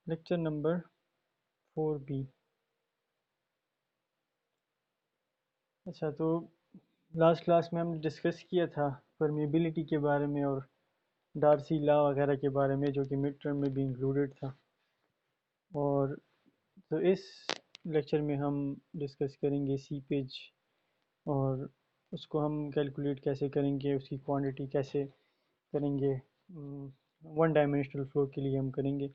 Lecture number 4B। अच्छा, तो last class में हमने डिस्कस किया था परमेबिलिटी के बारे में और डार्सी लॉ वगैरह के बारे में, जो कि मिड टर्म में भी इंक्लूडेड था। और तो इस लेक्चर में हम डिस्कस करेंगे सीपेज, और उसको हम कैलकुलेट कैसे करेंगे, उसकी क्वांटिटी कैसे करेंगे। वन डायमेंशनल फ्लो के लिए हम करेंगे।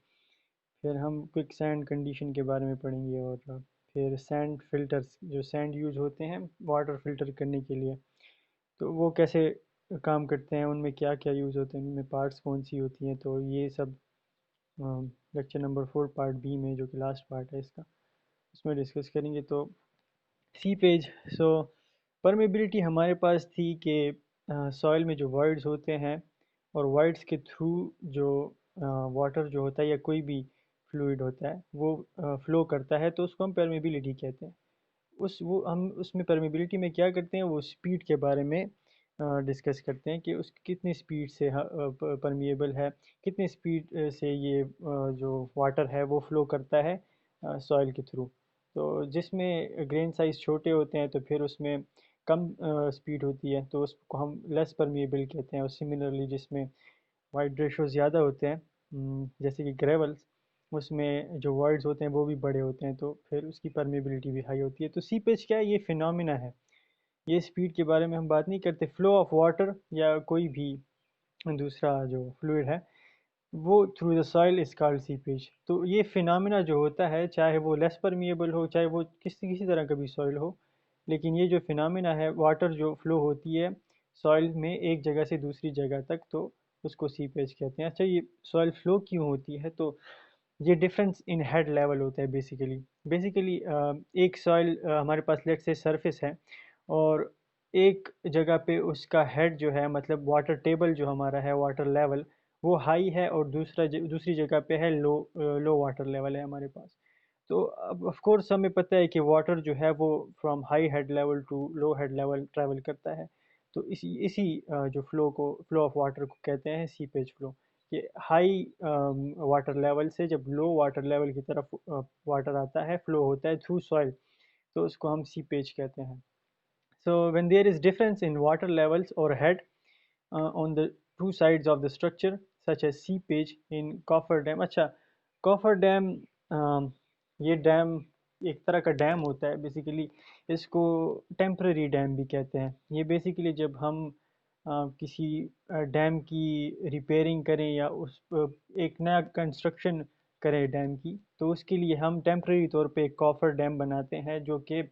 फिर हम क्विक सैंड कंडीशन के बारे में पढ़ेंगे, और फिर सैंड फिल्टर्स, जो सैंड यूज़ होते हैं वाटर फिल्टर करने के लिए, तो वो कैसे काम करते हैं, उनमें क्या क्या यूज़ होते हैं, उनमें पार्ट्स कौन सी होती हैं। तो ये सब लेक्चर नंबर 4 पार्ट बी में, जो कि लास्ट पार्ट है इसका, उसमें डिस्कस करेंगे। तो सी पेज, सो परमेबिलिटी हमारे पास थी कि सॉइल में जो वॉइड्स होते हैं, और वॉइड्स के थ्रू जो वाटर जो होता है या कोई भी फ्लूइड होता है वो फ्लो करता है, तो उसको हम परमेबिलिटी कहते हैं। उस वो हम उसमें परमेबिलिटी में क्या करते हैं, वो स्पीड के बारे में डिस्कस करते हैं कि उस कितनी स्पीड से परमिएबल है, कितनी स्पीड से ये जो वाटर है वो फ्लो करता है सॉइल के थ्रू। तो जिसमें ग्रेन साइज़ छोटे होते हैं तो फिर उसमें कम स्पीड होती है, तो उसको हम लेस परमिएबल कहते हैं। और सिमिलरली जिसमें वाइड रेशो ज़्यादा होते हैं, जैसे कि ग्रेवल्स, उसमें जो वॉइड्स होते हैं वो भी बड़े होते हैं, तो फिर उसकी परमेबिलिटी भी हाई होती है। तो सीपेज क्या है, ये फिनोमिना है। ये स्पीड के बारे में हम बात नहीं करते, फ्लो ऑफ वाटर या कोई भी दूसरा जो फ्लूइड है वो through the soil is called seepage. तो ये फिनोमिना जो होता है, चाहे वो लेस परमिएबल हो, चाहे वो किसी किसी तरह का भी सॉइल हो, लेकिन ये जो फिनोमिना है, वाटर जो फ्लो होती है सॉइल में एक जगह से दूसरी जगह तक, तो उसको सीपेज कहते हैं। अच्छा, ये सॉइल फ्लो क्यों होती है, तो ये डिफरेंस इन हेड लेवल होता है बेसिकली। एक सॉइल हमारे पास लेट से सरफेस है, और एक जगह पे उसका हेड जो है, मतलब वाटर टेबल जो हमारा है, वाटर लेवल वो हाई है, और दूसरी जगह पे है लो वाटर लेवल है हमारे पास। तो अब ऑफ कोर्स हमें पता है कि वाटर जो है वो from high head level to low head level travel करता है। तो इसी इसी जो फ्लो ऑफ वाटर को कहते हैं सीपेज फ्लो। कि हाई वाटर लेवल से जब लो वाटर लेवल की तरफ वाटर आता है, फ्लो होता है थ्रू सॉइल, तो उसको हम सीपेज कहते हैं। So when there is difference in water levels और head on the two sides of the structure such as seepage in coffer dam। अच्छा, coffer dam, ये डैम एक तरह का डैम होता है बेसिकली। इसको टेम्पररी डैम भी कहते हैं। ये बेसिकली जब हम किसी डैम की रिपेयरिंग करें या एक नया कंस्ट्रक्शन करें डैम की, तो उसके लिए हम टेम्पररी तौर पे एक कॉफर डैम बनाते हैं, जो कि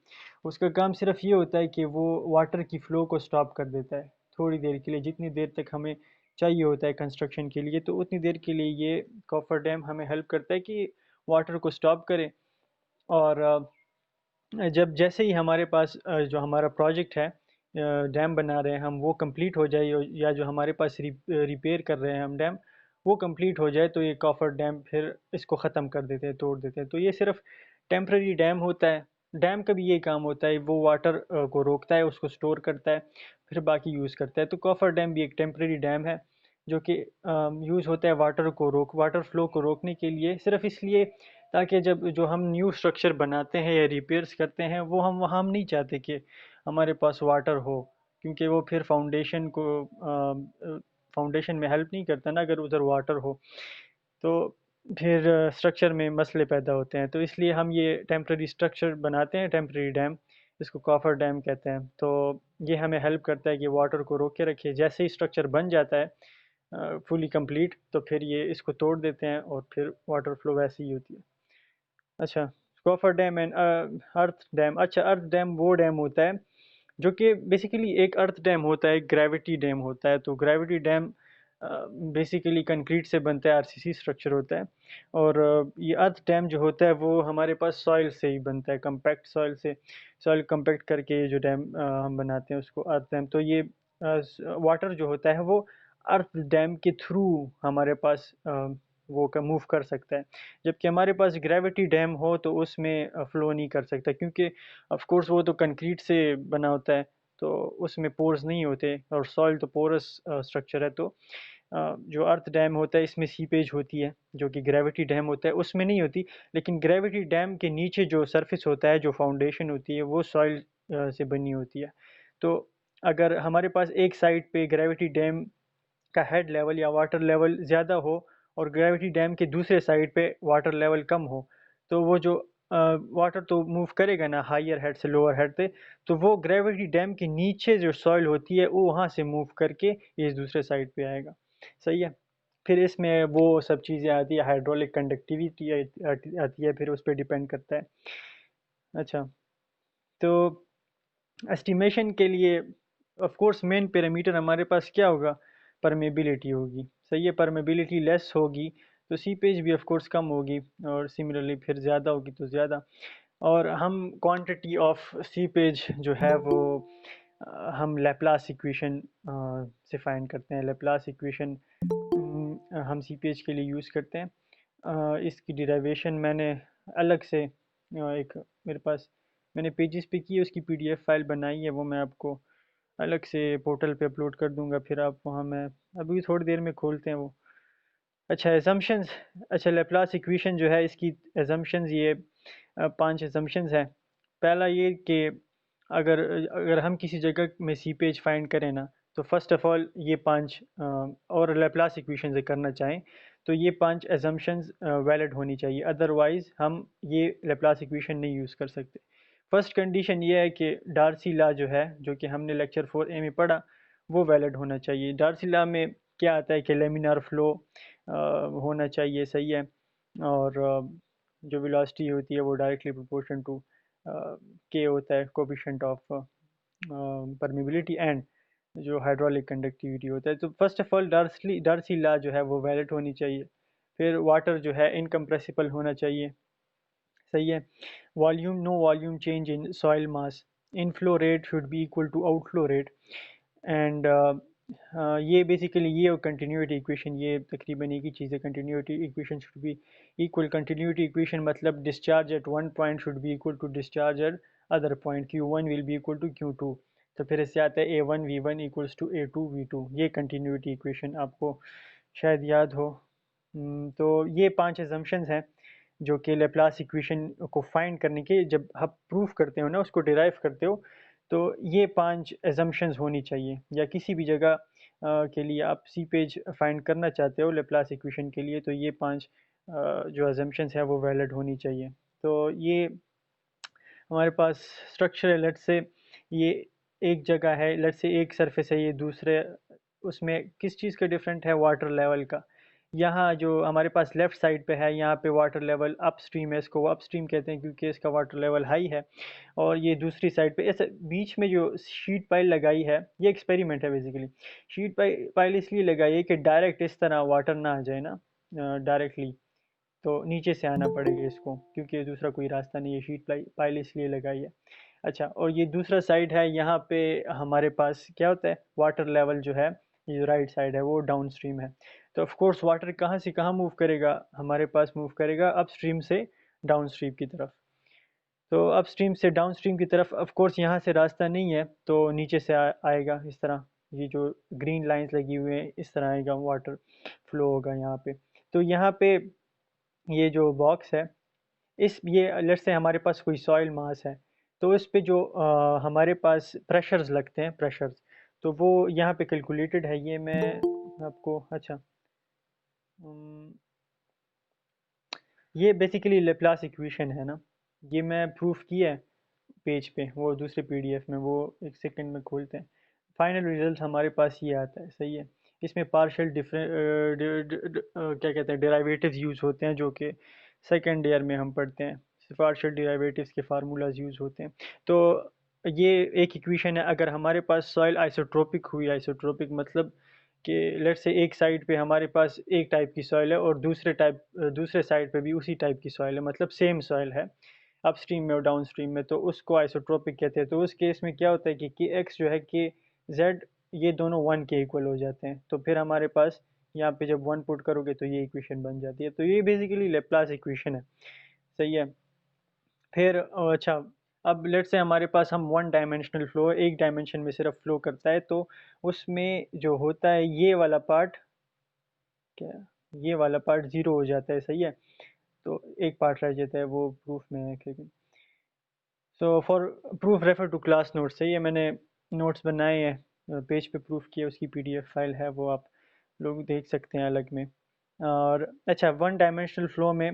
उसका काम सिर्फ ये होता है कि वो वाटर की फ़्लो को स्टॉप कर देता है थोड़ी देर के लिए, जितनी देर तक हमें चाहिए होता है कंस्ट्रक्शन के लिए। तो उतनी देर के लिए ये कॉफर डैम हमें हेल्प करता है कि वाटर को स्टॉप करें। और जब जैसे ही हमारे पास जो हमारा प्रोजेक्ट है, डैम बना रहे हैं हम, वो कंप्लीट हो जाए, या जो हमारे पास रिपेयर कर रहे हैं हम डैम, वो कंप्लीट हो जाए, तो ये कॉफर डैम फिर इसको ख़त्म कर देते हैं, तोड़ देते हैं। तो ये सिर्फ टेम्पररी डैम होता है। डैम का भी ये काम होता है, वो वाटर को रोकता है, उसको स्टोर करता है, फिर बाकी यूज़ करता है। तो कॉफर डैम भी एक टेम्पररी डैम है, जो कि यूज़ होता है वाटर फ्लो को रोकने के लिए, सिर्फ इसलिए ताकि जब जो हम न्यू स्ट्रक्चर बनाते हैं या रिपेयर्स करते हैं, वो हम वहाँ हम नहीं चाहते कि हमारे पास वाटर हो, क्योंकि वो फिर फाउंडेशन में हेल्प नहीं करता ना, अगर उधर वाटर हो तो फिर स्ट्रक्चर में मसले पैदा होते हैं। तो इसलिए हम ये टेम्पररी स्ट्रक्चर बनाते हैं, टेम्पररी डैम, इसको कॉफर डैम कहते हैं। तो ये हमें हेल्प करता है कि वाटर को रोक के रखे। जैसे ही स्ट्रक्चर बन जाता है फुली कंप्लीट, तो फिर ये इसको तोड़ देते हैं, और फिर वाटर फ्लो वैसे ही होती है। अच्छा, coffer dam and earth dam. अच्छा, अर्थ डैम वो डैम होता है जो कि बेसिकली एक अर्थ डैम होता है, एक ग्रेविटी डैम होता है। तो ग्रेविटी डैम बेसिकली कंक्रीट से बनता है, आरसीसी स्ट्रक्चर होता है। और ये अर्थ डैम जो होता है वो हमारे पास सॉइल से ही बनता है, कंपैक्ट सॉइल से। सॉइल कंपैक्ट करके ये जो डैम हम बनाते हैं उसको अर्थ डैम। तो ये वाटर जो होता है वो अर्थ डैम के थ्रू हमारे पास वो का मूव कर सकता है। जबकि हमारे पास ग्रेविटी डैम हो तो उसमें फ्लो नहीं कर सकता, क्योंकि ऑफ कोर्स वो तो कंक्रीट से बना होता है, तो उसमें पोर्स नहीं होते, और सॉइल तो पोरस स्ट्रक्चर है। तो जो अर्थ डैम होता है इसमें सीपेज होती है, जो कि ग्रेविटी डैम होता है उसमें नहीं होती। लेकिन ग्रेविटी डैम के नीचे जो सरफेस होता है, जो फाउंडेशन होती है, वो सॉइल से बनी होती है। तो अगर हमारे पास एक साइड पे ग्रेविटी डैम का हेड लेवल या वाटर लेवल ज़्यादा हो और ग्रेविटी डैम के दूसरे साइड पे वाटर लेवल कम हो, तो वो जो वाटर तो मूव करेगा ना हायर हेड से लोअर हेड पे, तो वो ग्रेविटी डैम के नीचे जो सॉइल होती है वो वहाँ से मूव करके इस दूसरे साइड पे आएगा। सही है। फिर इसमें वो सब चीज़ें आती है, हाइड्रोलिक कंडक्टिविटी आती है, फिर उस पर डिपेंड करता है। अच्छा, तो एस्टिमेशन के लिए ऑफ कोर्स मेन पैरामीटर हमारे पास क्या होगा, परमेबिलिटी होगी। सही है, परमेबिलिटी लेस होगी तो सीपेज भी ऑफ कोर्स कम होगी, और सिमिलरली फिर ज़्यादा होगी तो ज़्यादा। और हम क्वांटिटी ऑफ सीपेज जो है वो हम लेप्लास इक्वेशन से फाइंड करते हैं। लेप्लास इक्वेशन हम सीपेज के लिए यूज़ करते हैं। इसकी डिराइवेशन मैंने अलग से एक मेरे पास मैंने पेजेस पे की है, उसकी पीडीएफ फाइल बनाई है, वो मैं आपको अलग से पोर्टल पे अपलोड कर दूंगा। फिर आप वहाँ मैं अभी थोड़ी देर में खोलते हैं वो। अच्छा, एजम्पशंस। अच्छा, लेप्लास इक्वेशन जो है इसकी एजम्पशंस ये 5 एजम्पशंस हैं। पहला ये कि अगर अगर हम किसी जगह में सीपेज फाइंड करें ना, तो फर्स्ट ऑफ ऑल ये 5 और लेप्लास इक्वेशन से करना चाहें तो ये 5 एजम्पशंस वैलिड होनी चाहिए, अदरवाइज हम ये लेप्लास इक्वेशन नहीं यूज़ कर सकते। फर्स्ट कंडीशन ये है कि डार्सी लॉ जो है, जो कि हमने लेक्चर 4A में पढ़ा, वो वैलिड होना चाहिए। डार्सी लॉ में क्या आता है कि लेमिनार फ्लो होना चाहिए। सही है। और जो वेलोसिटी होती है वो डायरेक्टली प्रोपोर्शन टू के होता है, कोफिशिएंट ऑफ परमिबिलिटी, एंड जो हाइड्रोलिक कंडक्टिविटी होता है। तो first of all Darcy law जो है वो वैलिड होनी चाहिए। फिर वाटर जो है इनकम्प्रेसिबल होना चाहिए। सही है। Volume, no volume change in soil mass, inflow rate should be equal to outflow rate, and ये बेसिकली ये कंटिन्यूटी इक्वेशन, ये तकरीबन एक ही चीज़ है। Continuity equation should be equal, continuity equation मतलब discharge at one point should be equal to discharge at other point, Q1 will be equal to Q2। तो फिर इससे आता है A1 V1 equals to A2 V2। ये continuity equation आपको शायद याद हो। तो ये 5 एजम्पशंस हैं जो कि लेप्लास इक्वेशन को फाइंड करने के, जब आप प्रूफ करते हो ना, उसको डिराइव करते हो, तो ये 5 एजम्पशंस होनी चाहिए। या किसी भी जगह के लिए आप सीपेज फाइंड करना चाहते हो लेप्लास इक्वेशन के लिए, तो ये 5 जो एजम्पशंस है वो वैलिड होनी चाहिए। तो ये हमारे पास स्ट्रक्चर है। लेट्स से ये एक जगह है, लेट्स से एक सरफेस है, ये दूसरे उसमें किस चीज़ का डिफरेंट है, वाटर लेवल का। यहाँ जो हमारे पास लेफ़्ट साइड पे है, यहाँ पे वाटर लेवल अपस्ट्रीम है, इसको अपस्ट्रीम कहते हैं क्योंकि इसका वाटर लेवल हाई है। और ये दूसरी साइड पे ऐसे बीच में जो शीट पाइल लगाई है, ये एक्सपेरिमेंट है बेसिकली। शीट पाइल इसलिए लगाई है कि डायरेक्ट इस तरह वाटर ना आ जाए ना डायरेक्टली, तो नीचे से आना पड़ेगा इसको, क्योंकि दूसरा कोई रास्ता नहीं है। शीट पाइल इसलिए लगाई है। अच्छा, और ये दूसरा साइड है, यहाँ पे हमारे पास क्या होता है, वाटर लेवल जो है, ये जो राइट साइड है वो डाउन स्ट्रीम है। तो ऑफ कोर्स वाटर कहाँ से कहाँ मूव करेगा, हमारे पास मूव करेगा अप स्ट्रीम से डाउन स्ट्रीम की तरफ। तो अप स्ट्रीम से डाउन स्ट्रीम की तरफ ऑफ कोर्स यहाँ से रास्ता नहीं है, तो नीचे से आएगा इस तरह। ये जो ग्रीन लाइंस लगी हुई हैं इस तरह आएगा, वाटर फ्लो होगा यहाँ पे। तो यहाँ पे ये जो बॉक्स है, इस ये लेट्स से हमारे पास कोई सॉइल मास है, तो इस पे जो हमारे पास प्रेशर्स लगते हैं, प्रेशर्स, तो वो यहाँ पे कैलकुलेटेड है। ये मैं आपको, अच्छा, उम, ये बेसिकली लेप्लास इक्वेशन है ना, ये मैं प्रूफ किया है पेज पे, वो दूसरे पीडीएफ में, वो एक सेकंड में खोलते हैं। फाइनल रिजल्ट हमारे पास ये आता है। सही है। इसमें पार्शियल क्या कहते हैं, डेरिवेटिव्स यूज़ होते हैं, जो कि सेकंड ईयर में हम पढ़ते हैं। पार्शियल डेरिवेटिव्स के फार्मूलाज यूज़ होते हैं। तो ये एक इक्वेशन है। अगर हमारे पास सॉइल आइसोट्रोपिक हुई, आइसोट्रोपिक मतलब कि लेट्स से एक साइड पे हमारे पास एक टाइप की सॉइल है और दूसरे साइड पे भी उसी टाइप की सॉइल है, मतलब सेम सॉइल है अपस्ट्रीम में और डाउन स्ट्रीम में, तो उसको आइसोट्रोपिक कहते हैं। तो उस केस में क्या होता है कि एक्स जो है कि जेड, ये दोनों 1 के इक्वल हो जाते हैं। तो फिर हमारे पास यहाँ पे जब 1 पुट करोगे तो ये इक्वेशन बन जाती है। तो ये बेसिकली लेप्लास इक्वेशन है। सही है। फिर अच्छा, अब लेट से हमारे पास हम वन डायमेंशनल फ्लो, एक डायमेंशन में सिर्फ फ्लो करता है, तो उसमें जो होता है ये वाला पार्ट, क्या ये वाला पार्ट ज़ीरो हो जाता है, सही है। तो एक पार्ट रह जाता है, वो प्रूफ में है। लेकिन so for proof refer to class notes, सही है। मैंने नोट्स बनाए हैं, पेज पे प्रूफ किए, उसकी पीडीएफ फाइल है, वो आप लोग देख सकते हैं अलग में। और अच्छा, वन डायमेंशनल फ्लो में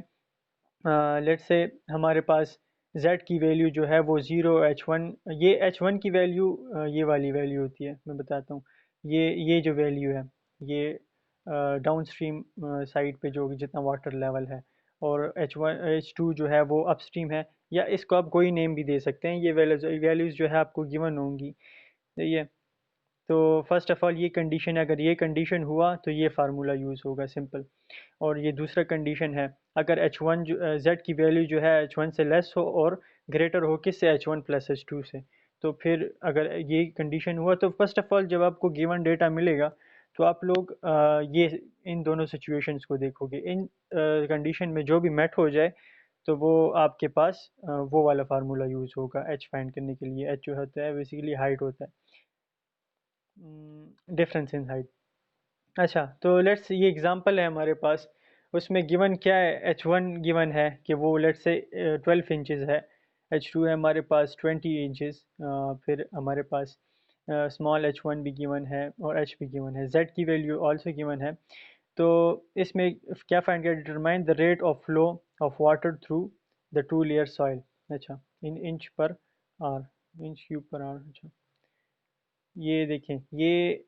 लेट से हमारे पास z की वैल्यू जो है वो ज़ीरो h1, ये h1 की वैल्यू ये वाली वैल्यू होती है, मैं बताता हूँ। ये जो वैल्यू है, ये डाउन स्ट्रीम साइड पे जो जितना वाटर लेवल है, और h2 जो है वो अपस्ट्रीम है, या इसको आप कोई नेम भी दे सकते हैं। ये वैल्यूज़ जो है आपको गिवन होंगी, सही है। तो फर्स्ट ऑफ ऑल ये कंडीशन है, अगर ये कंडीशन हुआ तो ये फार्मूला यूज़ होगा, सिंपल। और ये दूसरा कंडीशन है, अगर h1 जो z की वैल्यू जो है h1 से लेस हो और ग्रेटर हो किससे, h1 प्लस h2 से। तो फिर अगर ये कंडीशन हुआ तो फर्स्ट ऑफ ऑल जब आपको गिवन डेटा मिलेगा तो आप लोग ये इन दोनों सिचुएशंस को देखोगे। इन कंडीशन में जो भी मेट हो जाए तो वो आपके पास वो वाला फार्मूला यूज़ होगा h फाइंड करने के लिए। h जो होता है बेसिकली हाइट होता है, डिफरेंस इन हाइट। अच्छा, तो लेट्स ये एग्जांपल है हमारे पास, उसमें गिवन क्या है, h1 गिवन है कि वो लेट्स से 12 इंचेस है, h2 है हमारे पास 20 इंचेस, फिर हमारे पास स्मॉल h1 भी गिवन है और h भी गिवन है, z की वैल्यू आल्सो गिवन है। तो इसमें क्या फाइंड किया, determine the rate of flow of water through the two layer soil. अच्छा, इन इंच पर आर, इंच क्यूब पर आर। अच्छा, ये देखें, ये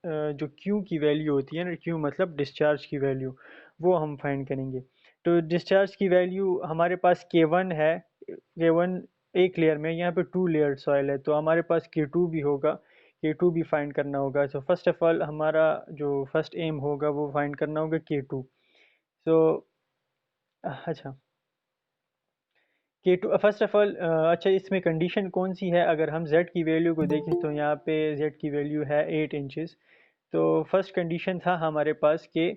जो Q की वैल्यू होती है ना, Q मतलब डिस्चार्ज की वैल्यू, वो हम फाइंड करेंगे। तो डिस्चार्ज की वैल्यू हमारे पास K1 है, K1 एक लेयर में, यहाँ पे टू लेयर सॉइल है, तो हमारे पास K2 भी होगा, K2 भी फाइंड करना होगा। तो फर्स्ट ऑफ ऑल हमारा जो फर्स्ट एम होगा वो फाइंड करना होगा K2। सो अच्छा, K2 फर्स्ट ऑफ ऑल, अच्छा इसमें कंडीशन कौन सी है, अगर हम Z की वैल्यू को देखें तो यहाँ पे Z की वैल्यू है 8 इंचेस। तो फर्स्ट कंडीशन था हमारे पास कि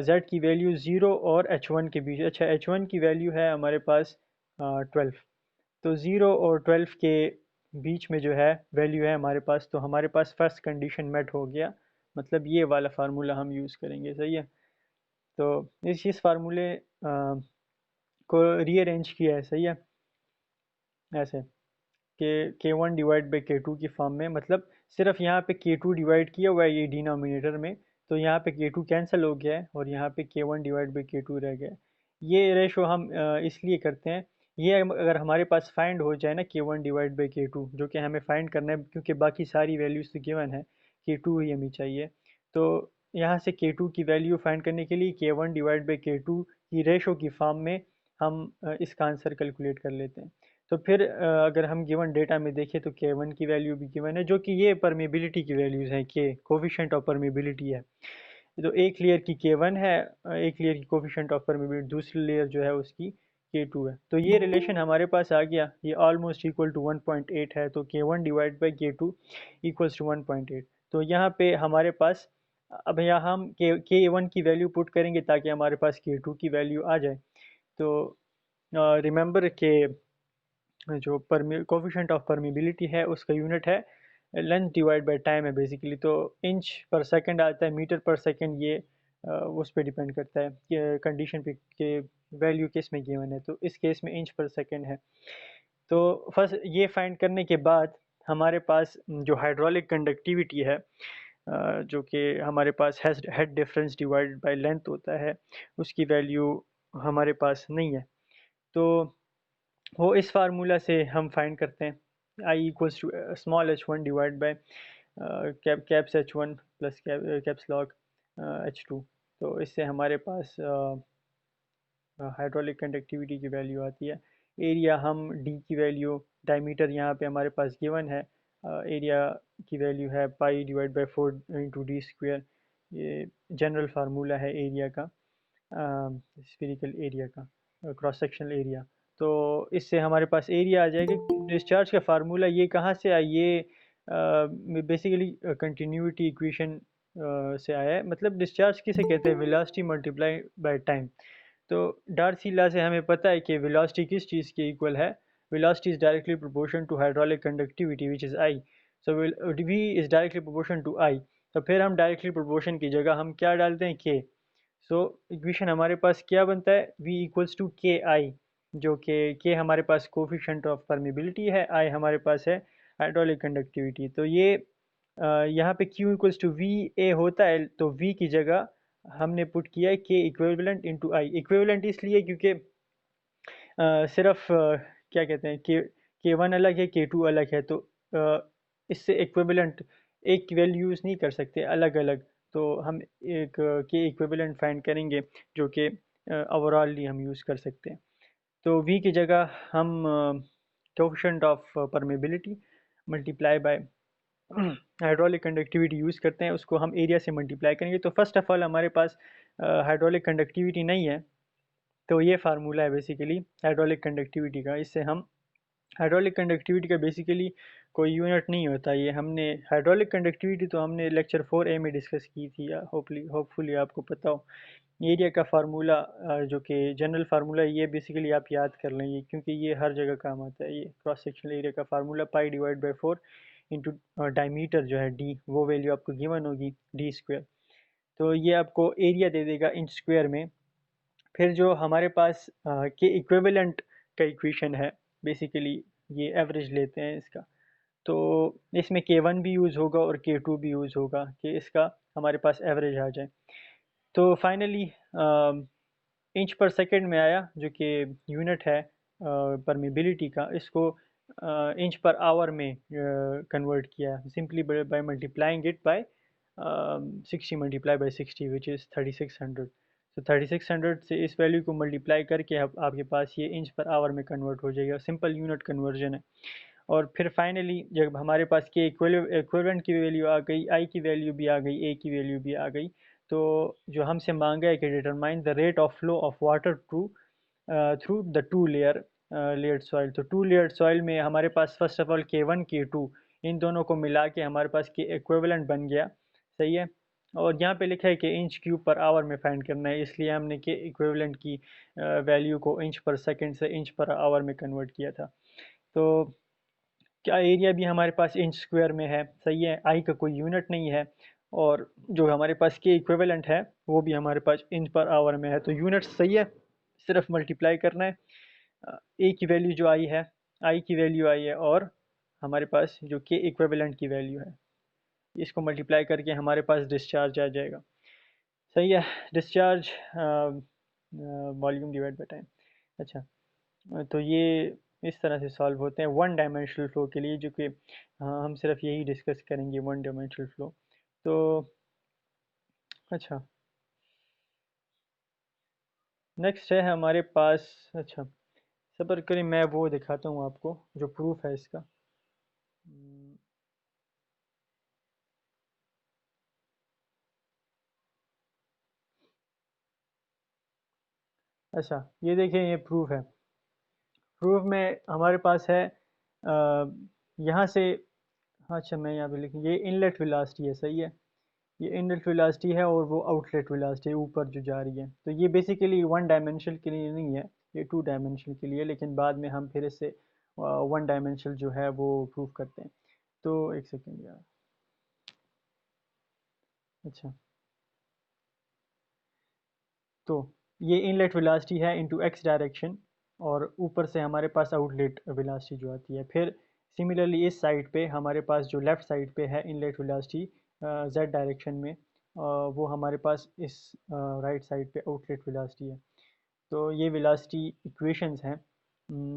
z की वैल्यू 0 और h1 के बीच। अच्छा, h1 की वैल्यू है हमारे पास 12, तो 0 और 12 के बीच में जो है वैल्यू है हमारे पास, तो हमारे पास फर्स्ट कंडीशन मेट हो गया। मतलब ये वाला फार्मूला हम यूज़ करेंगे, सही है। तो इस फार्मूले को रीअरेंज किया है, सही है, ऐसे के वन डिवाइड बाई K2 की फॉर्म में। मतलब सिर्फ यहाँ पे K2 डिवाइड किया हुआ है ये डिनोमिनेटर में, तो यहाँ पे K2 कैंसिल हो गया है और यहाँ पे K1 डिवाइड बाई K2 रह गया है। ये रेशो हम इसलिए करते हैं, ये अगर हमारे पास फाइंड हो जाए ना K1 डिवाइड बाई K2, जो कि हमें फाइंड करना है क्योंकि बाकी सारी वैल्यूज तो गिवन है, K2 ही हमें चाहिए। तो यहाँ से K2 की वैल्यू फाइंड करने के लिए K1 डिवाइड बाई K2 की रेशो की फॉर्म में हम इसका आंसर कैलकुलेट कर लेते हैं। तो फिर अगर हम गिवन डेटा में देखें तो K1 की वैल्यू भी गिवन है, जो कि ये परमेबिलिटी की वैल्यूज़ हैं, K कोफिशिएंट ऑफ परमेबिलिटी है। तो एक लेयर की K1 है, एक लेयर की कोफिशिएंट ऑफ परमेबिलिटी, दूसरी लेयर जो है उसकी K2 है। तो ये रिलेशन हमारे पास आ गया, ये ऑलमोस्ट इक्वल टू 1.8 है, तो K1 divide by K2 equals to 1.8। तो यहाँ पे हमारे पास, अब यहाँ हम K1 की वैल्यू पुट करेंगे ताकि हमारे पास K2 की वैल्यू आ जाए। तो रिमेंबर के जो कोफिशिएंट ऑफ परमिबिलिटी है उसका यूनिट है लेंथ डिवाइड बाय टाइम है बेसिकली। तो इंच पर सेकंड आता है, मीटर पर सेकंड ये उस पर डिपेंड करता है कि कंडीशन पे कि वैल्यू किस में गिवन है, तो इस केस में इंच पर सेकंड है। तो फर्स्ट ये फाइंड करने के बाद हमारे पास जो हाइड्रोलिक कंडक्टिविटी है, जो कि हमारे पास head difference divided by length होता है, उसकी वैल्यू हमारे पास नहीं है। तो वो इस फार्मूला से हम फाइंड करते हैं, I equals to small h1 divide by caps h1 plus caps log h2। तो इससे हमारे पास हाइड्रोलिक कंडक्टिविटी की वैल्यू आती है। एरिया हम d की वैल्यू, डायमीटर यहाँ पे हमारे पास गिवन है, एरिया की वैल्यू है pi divide by 4 into D square. ये जनरल फार्मूला है एरिया का, स्फेरिकल एरिया का, क्रॉस सेक्शनल एरिया। तो इससे हमारे पास एरिया आ जाएगा। डिस्चार्ज का फार्मूला ये कहाँ से आया, ये बेसिकली कंटिन्यूटी इक्वेशन से आया है। मतलब डिस्चार्ज किसे कहते हैं, वेलोसिटी मल्टीप्लाई बाय टाइम। तो डार्सी लॉ से हमें पता है कि वेलोसिटी किस चीज़ के इक्वल है, velocity is directly proportion to hydraulic conductivity which is I. So V is directly proportion to I. तो फिर हम डायरेक्टली प्रोपोर्शन की जगह हम क्या डालते हैं, के। सो इक्वेशन हमारे पास क्या बनता है, V इक्वल्स टू के आई, जो कि के हमारे पास कोफिशेंट ऑफ परमिबिलिटी है, आई हमारे पास है हाइड्रोलिक कंडक्टिविटी। तो ये यहाँ पे Q equals to V A होता है, तो V की जगह हमने पुट किया है के इक्विवेलेंट इंटू आई। इक्विवेलेंट इसलिए क्योंकि सिर्फ क्या कहते हैं के वन अलग है, के टू अलग है, तो इससे इक्विवेलेंट एक की वैल्यू यूज़ नहीं कर सकते अलग अलग। तो हम एक के इक्विवेलेंट फाइंड करेंगे जो कि ओवरऑली हम यूज़ कर सकते हैं। तो वी की जगह हम coefficient of permeability multiply by hydraulic conductivity use करते हैं, उसको हम एरिया से मल्टीप्लाई करेंगे। तो फर्स्ट ऑफ ऑल हमारे पास हाइड्रोलिक कंडक्टिविटी नहीं है, तो ये फार्मूला है बेसिकली हाइड्रोलिक कंडक्टिविटी का। इससे हम हाइड्रोलिक कंडक्टिविटी का बेसिकली कोई यूनिट नहीं होता। ये हमने हाइड्रोलिक कंडक्टिविटी तो हमने लेक्चर 4A में डिस्कस की थी, होपफुली आपको पता हो। एरिया का फार्मूला जो कि जनरल फार्मूला, ये बेसिकली आप याद कर लें, ये क्योंकि ये हर जगह काम आता है। ये क्रॉस सेक्शनल एरिया का formula pi divide by 4 into diameter जो है डी, वो वैल्यू आपको गिवन होगी डी स्क्वायर। तो ये आपको एरिया दे देगा इंच स्क्वायर में। फिर जो हमारे पास के इक्विवेलेंट का इक्वेशन है, बेसिकली ये एवरेज लेते हैं इसका, तो इसमें K1 भी यूज़ होगा और K2 भी यूज़ होगा कि इसका हमारे पास एवरेज आ जाए। तो फाइनली इंच पर सेकंड में आया, जो कि यूनिट है परमिबिलिटी का। इसको इंच पर आवर में कन्वर्ट किया simply by multiplying it by 60 multiply by 60 which is 3600। तो 3600 से इस वैल्यू को मल्टीप्लाई करके अब आपके पास ये इंच पर आवर में कन्वर्ट हो जाएगा। सिंपल यूनिट कन्वर्जन है। और फिर फाइनली जब हमारे पास के इक्विवेलेंट की वैल्यू आ गई, आई की वैल्यू भी आ गई, ए की वैल्यू भी आ गई, तो जो हमसे मांगा है कि determine the rate of flow of water through the two layered soil. तो टू लेयर्ड सॉइल में हमारे पास first of all K1 K2 इन दोनों को मिला के हमारे पास के इक्विवेलेंट बन गया। सही है। और यहाँ पे लिखा है कि इंच क्यूब पर आवर में फाइंड करना है, इसलिए हमने के इक्विवेलेंट की वैल्यू को इंच पर सेकंड से इंच पर आवर में कन्वर्ट किया था। तो क्या एरिया भी हमारे पास इंच स्क्वायर में है। सही है। आई का कोई यूनिट नहीं है, और जो हमारे पास के इक्विवेलेंट है वो भी हमारे पास इंच पर आवर में है। तो यूनिट सही है, सिर्फ मल्टीप्लाई करना है। ए की वैल्यू जो आई है, आई की वैल्यू आई है, और हमारे पास जो के इक्विवेलेंट की वैल्यू है, इसको मल्टीप्लाई करके हमारे पास डिस्चार्ज आ जाएगा। सही है। Discharge volume divide by time. अच्छा, तो ये इस तरह से सॉल्व होते हैं वन डायमेंशनल फ्लो के लिए, जो कि हम सिर्फ यही डिस्कस करेंगे, वन डायमेंशनल फ्लो। तो अच्छा, नेक्स्ट है हमारे पास। अच्छा, सब्र करें, मैं वो दिखाता हूँ आपको जो प्रूफ है इसका। अच्छा, ये देखें, ये प्रूफ है। प्रूफ में हमारे पास है यहाँ से, अच्छा मैं यहाँ पे लिखूँ, ये इनलेट वेलोसिटी है। सही है। ये इनलेट वेलोसिटी है और वो आउटलेट वेलोसिटी ऊपर जो जा रही है। तो ये बेसिकली वन डायमेंशनल के लिए नहीं है, ये टू डायमेंशनल के लिए, लेकिन बाद में हम फिर इससे वन डायमेंशनल जो है वो प्रूव करते हैं। तो एक सेकेंड यार। अच्छा, तो ये इनलेट वेलोसिटी है इनटू एक्स डायरेक्शन, और ऊपर से हमारे पास आउटलेट वेलोसिटी जो आती है। फिर सिमिलरली इस साइड पे हमारे पास जो लेफ़्ट साइड पे है इनलेट वेलोसिटी जेड डायरेक्शन में, वो हमारे पास इस राइट साइड पे आउटलेट वेलोसिटी है। तो ये वेलोसिटी इक्वेशंस हैं,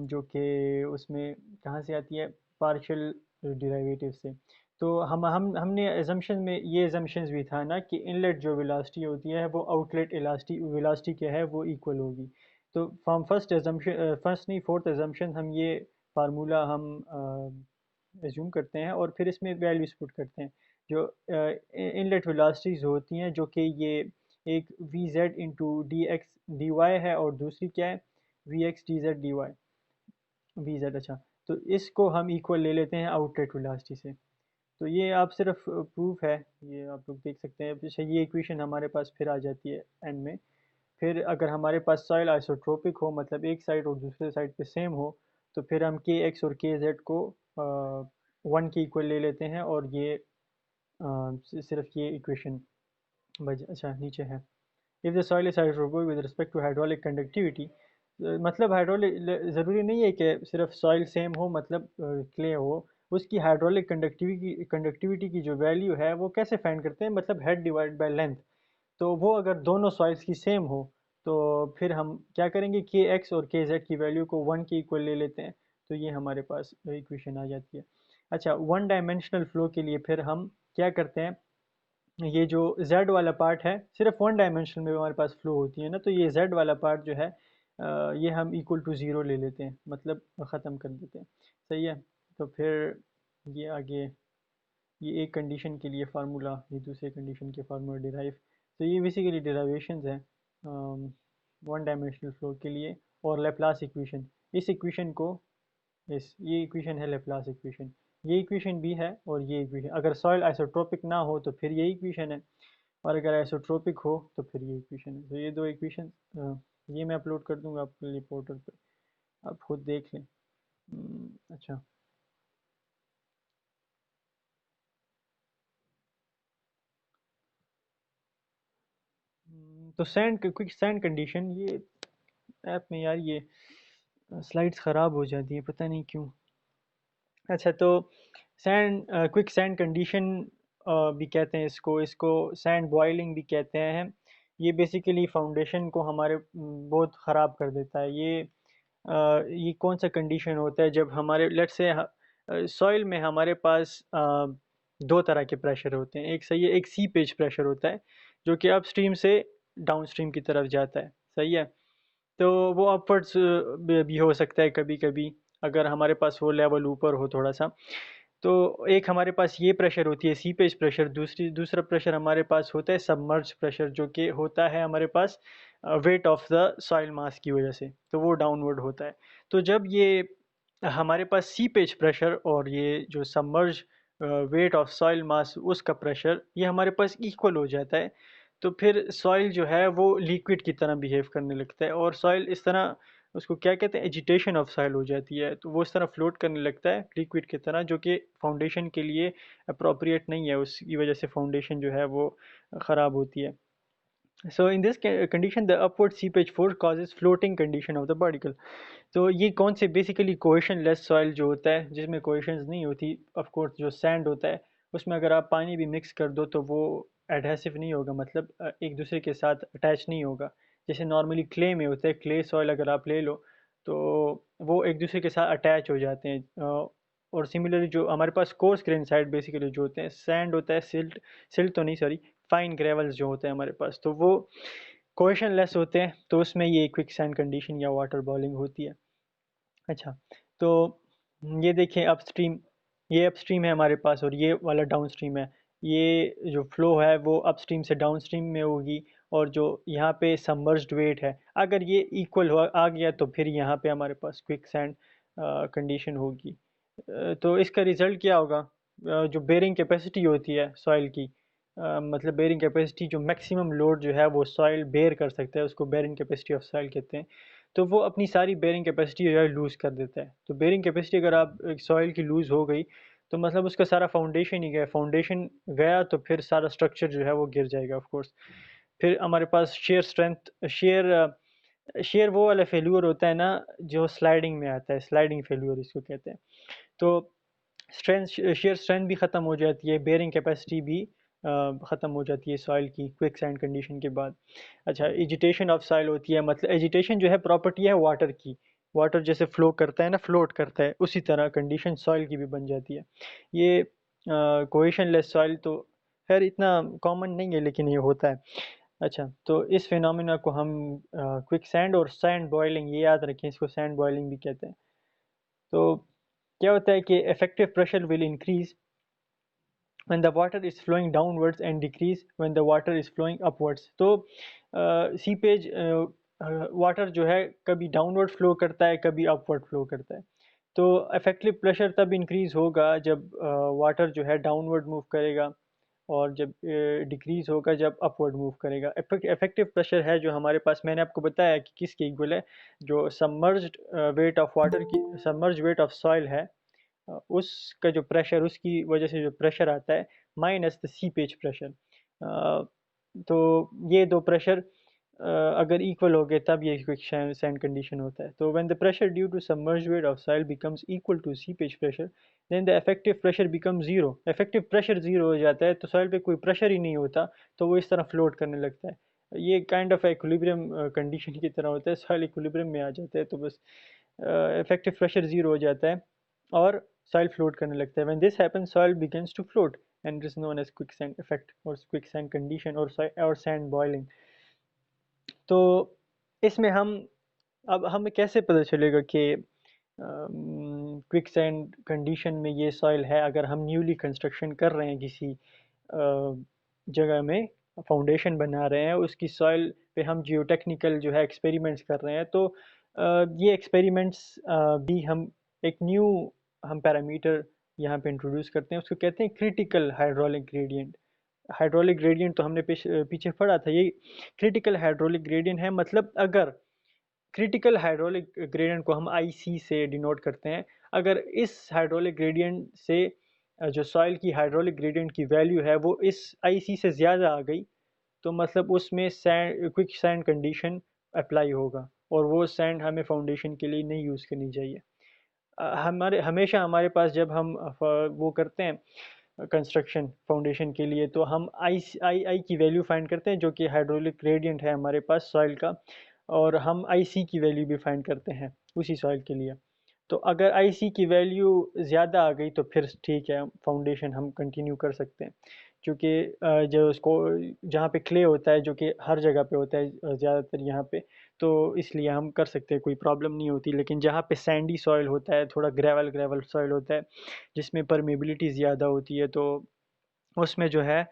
जो कि उसमें कहाँ से आती है, पार्शियल डिराइवेटिव से। तो हमने एजम्पशन में ये एजम्पशंस भी था ना कि इनलेट जो वेलोसिटी होती है वो आउटलेट इलास्टी वेलोसिटी क्या है वो इक्वल होगी। तो फ्रॉम फर्स्ट एजम्पशन, फर्स्ट नहीं फोर्थ एजम्पशन, हम ये फार्मूला हम एज्यूम करते हैं और फिर इसमें वैल्यूज पुट करते हैं। जो इनलेट वेलोसिटीज़ होती हैं, जो कि ये एक V Z into D X D Y है, और दूसरी क्या है, V X D Z D Y V Z. अच्छा, तो इसको हम इक्वल ले लेते हैं आउटलेट वेलोसिटी से। तो ये आप सिर्फ प्रूफ है, ये आप लोग देख सकते हैं। पीछे ये इक्वेशन हमारे पास फिर आ जाती है एंड में। फिर अगर हमारे पास सॉइल आइसोट्रोपिक हो, मतलब एक साइड और दूसरे साइड पे सेम हो, तो फिर हम के एक्स और के जेड को वन के इक्वल ले लेते हैं, और ये सिर्फ ये इक्वेशन बच। अच्छा, नीचे है। If the soil is hydrophobic with respect to hydraulic conductivity, मतलब हाइड्रोलिक ज़रूरी नहीं है कि सिर्फ सॉइल सेम हो, मतलब क्ले हो, उसकी हाइड्रोलिक कंडक्टिविटी की जो वैल्यू है वो कैसे फाइंड करते हैं, मतलब हेड डिवाइड बाय लेंथ। तो वो अगर दोनों सॉइल्स की सेम हो तो फिर हम क्या करेंगे, के एक्स और के जेड की वैल्यू को 1 के इक्वल ले लेते हैं, तो ये हमारे पास इक्वेशन आ जाती है। अच्छा, वन डायमेंशनल फ्लो के लिए फिर हम क्या करते हैं, ये जो z वाला पार्ट है सिर्फ वन डायमेंशन में हमारे पास फ्लो होती है ना, तो ये z वाला पार्ट जो है ये हम इक्वल टू ज़ीरो ले लेते हैं, मतलब ख़त्म कर देते हैं। सही है। तो फिर ये आगे, ये एक कंडीशन के लिए फार्मूला, ये दूसरे कंडीशन के फार्मूला डिराइव, तो ये बेसिकली डिराइवेशंस हैं वन डायमेंशनल फ्लो के लिए। और लेप्लास इक्वेशन, इस इक्वेशन को, इस ये इक्वेशन है लेप्लास इक्वेशन, ये इक्वेशन भी है और ये इक्वेशन, अगर सॉइल आइसोट्रोपिक ना हो तो फिर ये इक्वेशन है, और अगर आइसोट्रोपिक हो तो फिर ये इक्वेशन है। तो ये दो इक्वेशन ये मैं अपलोड कर दूंगा आपके लिए पोर्टल पे, आप खुद देख लें। अच्छा, तो सैंड, क्विक सैंड कंडीशन, ये ऐप में यार ये स्लाइड्स ख़राब हो जाती है, पता नहीं क्यों। अच्छा, तो सैंड, क्विक सैंड कंडीशन भी कहते हैं इसको, इसको सैंड बॉइलिंग भी कहते हैं। ये बेसिकली फाउंडेशन को हमारे बहुत ख़राब कर देता है। ये कौन सा कंडीशन होता है, जब हमारे लेट्स से सॉइल में हमारे पास दो तरह के प्रेशर होते हैं, एक सही है, एक सी पेज प्रेशर होता है जो कि अपस्ट्रीम से डाउनस्ट्रीम की तरफ जाता है। सही है। तो वो अपवर्ड्स भी हो सकता है कभी कभी, अगर हमारे पास वो लेवल ऊपर हो थोड़ा सा। तो एक हमारे पास ये प्रेशर होती है सीपेज प्रेशर, दूसरा प्रेशर हमारे पास होता है सबमर्ज प्रेशर, जो कि होता है हमारे पास weight of the soil mass की वजह से, तो वो डाउनवर्ड होता है। तो जब ये हमारे पास सीपेज प्रेशर और ये जो सबमर्ज वेट ऑफ सॉइल मास उसका प्रेशर ये हमारे पास इक्वल हो जाता है, तो फिर सॉइल जो है वो लिक्विड की तरह बिहेव करने लगता है, और सॉइल इस तरह, उसको क्या कहते हैं, एजिटेशन ऑफ सॉइल हो जाती है, तो वो इस तरह फ्लोट करने लगता है लिक्विड की तरह, जो कि फाउंडेशन के लिए अप्रोप्रिएट नहीं है, उसकी वजह से फाउंडेशन जो है वो ख़राब होती है। So in this condition the upward seepage force causes floating condition of the particle। तो ये कौन से, बेसिकली कोहेशन लेस सॉइल जो होता है जिसमें कोहेशंस नहीं होती, ऑफ कोर्स जो सैंड होता है उसमें अगर आप पानी भी मिक्स कर दो तो वो एडहेसिव नहीं होगा, मतलब एक दूसरे के साथ अटैच नहीं होगा, जैसे नॉर्मली क्ले में होता है। क्ले सॉइल अगर आप ले लो तो वो एक दूसरे के साथ अटैच हो जाते हैं। और सिमिलरली जो हमारे पास कोर्स ग्रेन साइड बेसिकली जो होते हैं, सैंड होता है, सिल्ट, सिल्ट तो नहीं सॉरी, फाइन ग्रेवल्स जो होते हैं हमारे पास, तो वो कोहेशन लेस होते हैं, तो उसमें ये क्विक सैंड कंडीशन या वाटर बॉलिंग होती है। अच्छा, तो ये देखिए अपस्ट्रीम, ये अपस्ट्रीम है हमारे पास और ये वाला डाउनस्ट्रीम है। ये जो फ्लो है वो अपस्ट्रीम से डाउनस्ट्रीम में होगी, और जो यहाँ पे सबमर्ज्ड वेट है अगर ये इक्वल हो आ गया तो फिर यहाँ पे हमारे पास क्विक सैंड कंडीशन होगी। तो इसका रिज़ल्ट क्या होगा, जो बेरिंग कैपेसिटी होती है सॉइल की, मतलब बेरिंग कैपेसिटी, जो मैक्सिमम लोड जो है वो सॉइल बेयर कर सकता है, उसको बेरिंग कैपेसिटी ऑफ सॉइल कहते हैं। तो वो अपनी सारी बेरिंग कैपेसिटी जो है लूज़ कर देता है। तो बेरिंग कैपेसिटी अगर आप सॉइल की लूज़ हो गई तो मतलब उसका सारा फाउंडेशन ही गया, फाउंडेशन गया तो फिर सारा स्ट्रक्चर जो है वो गिर जाएगा ऑफ कोर्स। फिर हमारे पास शेयर स्ट्रेंथ, शेयर वो वाला फेल्यूर होता है ना जो स्लाइडिंग में आता है, स्लाइडिंग फेल्यूर इसको कहते हैं। तो स्ट्रेंथ, शेयर स्ट्रेंथ भी ख़त्म हो जाती है, बेयरिंग कैपेसिटी भी ख़त्म हो जाती है सॉइल की क्विक सैंड कंडीशन के बाद। अच्छा, एजिटेशन ऑफ सॉइल होती है, मतलब एजिटेशन जो है प्रॉपर्टी है वाटर की, वाटर जैसे फ्लो करता है ना, फ्लोट करता है, उसी तरह कंडीशन सॉइल की भी बन जाती है। ये कोहेशन लेस सॉइल तो खैर इतना कॉमन नहीं है लेकिन ये होता है। अच्छा, तो इस फिनोमिना को हम क्विक सैंड और सैंड बॉइलिंग, ये याद रखें, इसको सैंड बॉइलिंग भी कहते हैं। तो क्या होता है कि effective pressure will increase when the water is flowing downwards and decrease when the water is flowing upwards। तो सीपेज वाटर जो है कभी डाउनवर्ड फ्लो करता है कभी अपवर्ड फ्लो करता है। तो इफेक्टिव प्रेशर तब इंक्रीज होगा जब वाटर जो है डाउनवर्ड मूव करेगा, और जब डिक्रीज होगा जब अपवर्ड मूव करेगा। इफेक्टिव प्रेशर है जो हमारे पास, मैंने आपको बताया कि किसके इक्वल है, जो सबमर्ज्ड वेट ऑफ वाटर की, सबमर्ज वेट ऑफ सॉइल है, उसका जो प्रेशर, उसकी वजह से जो प्रेशर आता है माइनस द सीपेज प्रेशर। तो ये दो प्रेशर अगर इक्वल हो गए तब ये क्विकसैंड कंडीशन होता है। तो when the pressure due to submerged weight of soil becomes equal to seepage pressure then the effective pressure become zero. Effective pressure zero हो जाता है तो सॉइल पे कोई प्रेशर ही नहीं होता, तो वो इस तरह फ्लोट करने लगता है। ये काइंड ऑफ इक्विलिब्रियम कंडीशन की तरह होता है, सॉइल इक्विलिब्रियम में आ जाता है तो बस इफेक्टिव प्रेशर ज़ीरो हो जाता है और सॉइल फ्लोट करने लगता है। When this happens soil begins to float and it is known as quicksand effect और क्विकसैंड कंडीशन और सैंड बॉइलिंग। तो इसमें हम अब हमें कैसे पता चलेगा कि क्विकसैंड कंडीशन में ये सॉइल है? अगर हम न्यूली कंस्ट्रक्शन कर रहे हैं किसी जगह में, फाउंडेशन बना रहे हैं, उसकी सॉइल पे हम जियोटेक्निकल जो है एक्सपेरिमेंट्स कर रहे हैं, तो ये एक्सपेरिमेंट्स भी हम एक न्यू हम पैरामीटर यहाँ पे इंट्रोड्यूस करते हैं, उसको कहते हैं critical hydraulic gradient. Hydraulic gradient तो हमने पीछे पढ़ा था, ये क्रिटिकल हाइड्रोलिक ग्रेडियंट है। मतलब अगर क्रिटिकल हाइड्रोलिक ग्रेडियंट को हम आईसी से डिनोट करते हैं, अगर इस हाइड्रोलिक ग्रेडियंट से जो सॉइल की हाइड्रोलिक ग्रेडियंट की वैल्यू है वो इस आईसी से ज़्यादा आ गई, तो मतलब उसमें sand quick sand condition apply होगा और वो सैंड हमें फाउंडेशन के लिए नहीं यूज़ करनी चाहिए। हमारे हमेशा हमारे पास जब हम वो करते हैं कंस्ट्रक्शन फाउंडेशन के लिए, तो हम आई की वैल्यू फाइंड करते हैं जो कि हाइड्रोलिक ग्रेडियंट है हमारे पास सॉइल का, और हम आई सी की वैल्यू भी फाइंड करते हैं उसी सॉइल के लिए। तो अगर आई सी की वैल्यू ज़्यादा आ गई तो फिर ठीक है, फाउंडेशन हम कंटिन्यू कर सकते हैं, क्योंकि जो उसको जहाँ पे क्ले होता है जो कि हर जगह पे होता है ज़्यादातर यहाँ पे, तो इसलिए हम कर सकते हैं, कोई प्रॉब्लम नहीं होती। लेकिन जहाँ पे सैंडी सॉइल होता है, थोड़ा ग्रेवल ग्रेवल सॉइल होता है जिसमें परमेबिलिटी ज़्यादा होती है, तो उसमें जो है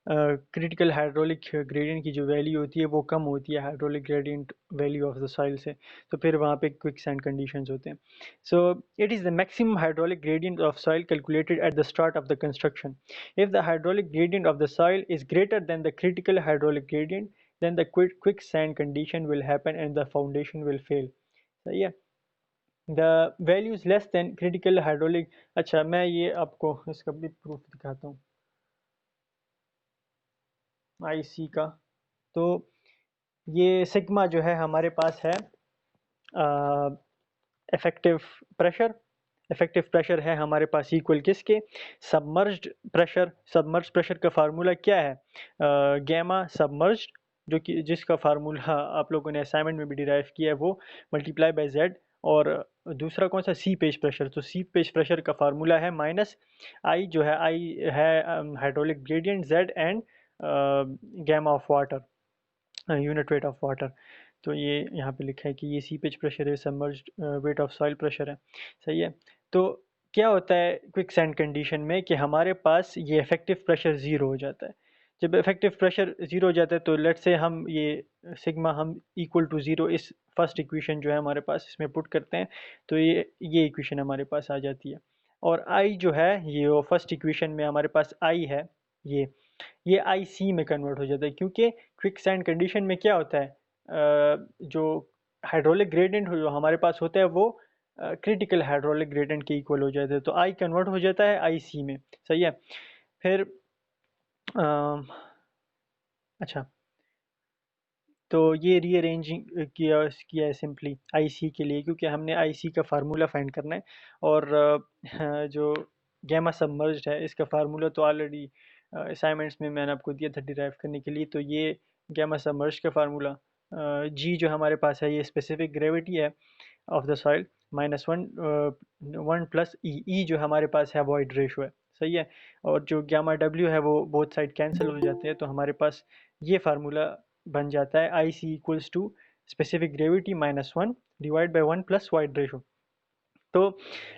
क्रिटिकल हाइड्रोलिक ग्रेडियंट की जो वैल्यू होती है वो कम होती है hydraulic gradient value of the soil से, तो फिर वहाँ पे क्विक सैंड कंडीशंस होते हैं। सो it is the maximum hydraulic gradient of soil calculated at the start of the construction. If the hydraulic gradient of the soil is greater than the critical hydraulic gradient then the quick sand condition will happen and the foundation will fail। सही है। the value is less than critical hydraulic। अच्छा, मैं ये आपको इसका भी proof दिखाता हूँ आईसी का। तो ये सिग्मा जो है हमारे पास है इफेक्टिव प्रेशर। इफेक्टिव प्रेशर है हमारे पास इक्वल किसके? Submerged pressure. सबमर्ज्ड प्रेशर का फार्मूला क्या है? गैमा सबमर्ज्ड, जो कि जिसका फार्मूला आप लोगों ने असाइनमेंट में भी डिराइव किया है, वो मल्टीप्लाई बाय जेड। और दूसरा कौन सा? Seepage pressure. तो सी पेज प्रेशर का फार्मूला है माइनस आई, जो है आई है hydraulic gradient, Z and gamma of water, unit weight of water. तो ये यहाँ पे लिखा है कि ये सीपेज प्रेशर है, submerged weight of soil pressure है। सही है। तो क्या होता है क्विक सैंड कंडीशन में कि हमारे पास ये इफेक्टिव प्रेशर ज़ीरो हो जाता है। जब इफेक्टिव प्रेशर ज़ीरो हो जाता है तो लेट से हम ये सिग्मा हम इक्वल टू ज़ीरो इस फर्स्ट इक्वेशन जो है हमारे पास इसमें पुट करते हैं, तो ये इक्वेशन हमारे पास आ जाती है। और आई जो है ये फर्स्ट इक्वेशन में हमारे पास आई है, ये आई सी में कन्वर्ट हो जाता है, क्योंकि क्विक सैंड कंडीशन में क्या होता है जो हाइड्रोलिक ग्रेडियंट जो हमारे पास होता है वो क्रिटिकल हाइड्रोलिक ग्रेडियंट के इक्वल हो जाता है, तो आई कन्वर्ट हो जाता है आई सी में। सही है। फिर अच्छा, तो ये रीअरेंजिंग किया है सिंपली आईसी के लिए, क्योंकि हमने आईसी का फार्मूला फाइंड करना है। और जो गैमा सबमर्ज्ड है इसका फार्मूला तो ऑलरेडी असाइनमेंट्स में मैंने आपको दिया था डिराइव करने के लिए। तो ये गैमा सबमर्ज्ड का फार्मूला जी जो हमारे पास है ये स्पेसिफिक ग्रेविटी है of the soil minus one, one plus e जो हमारे पास है वॉइड रेशो है। सही है। और जो गामा डब्ल्यू है वो बोथ साइड कैंसिल हो जाते हैं, तो हमारे पास ये फार्मूला बन जाता है I C equals to specific gravity minus one divide by one plus void ratio. तो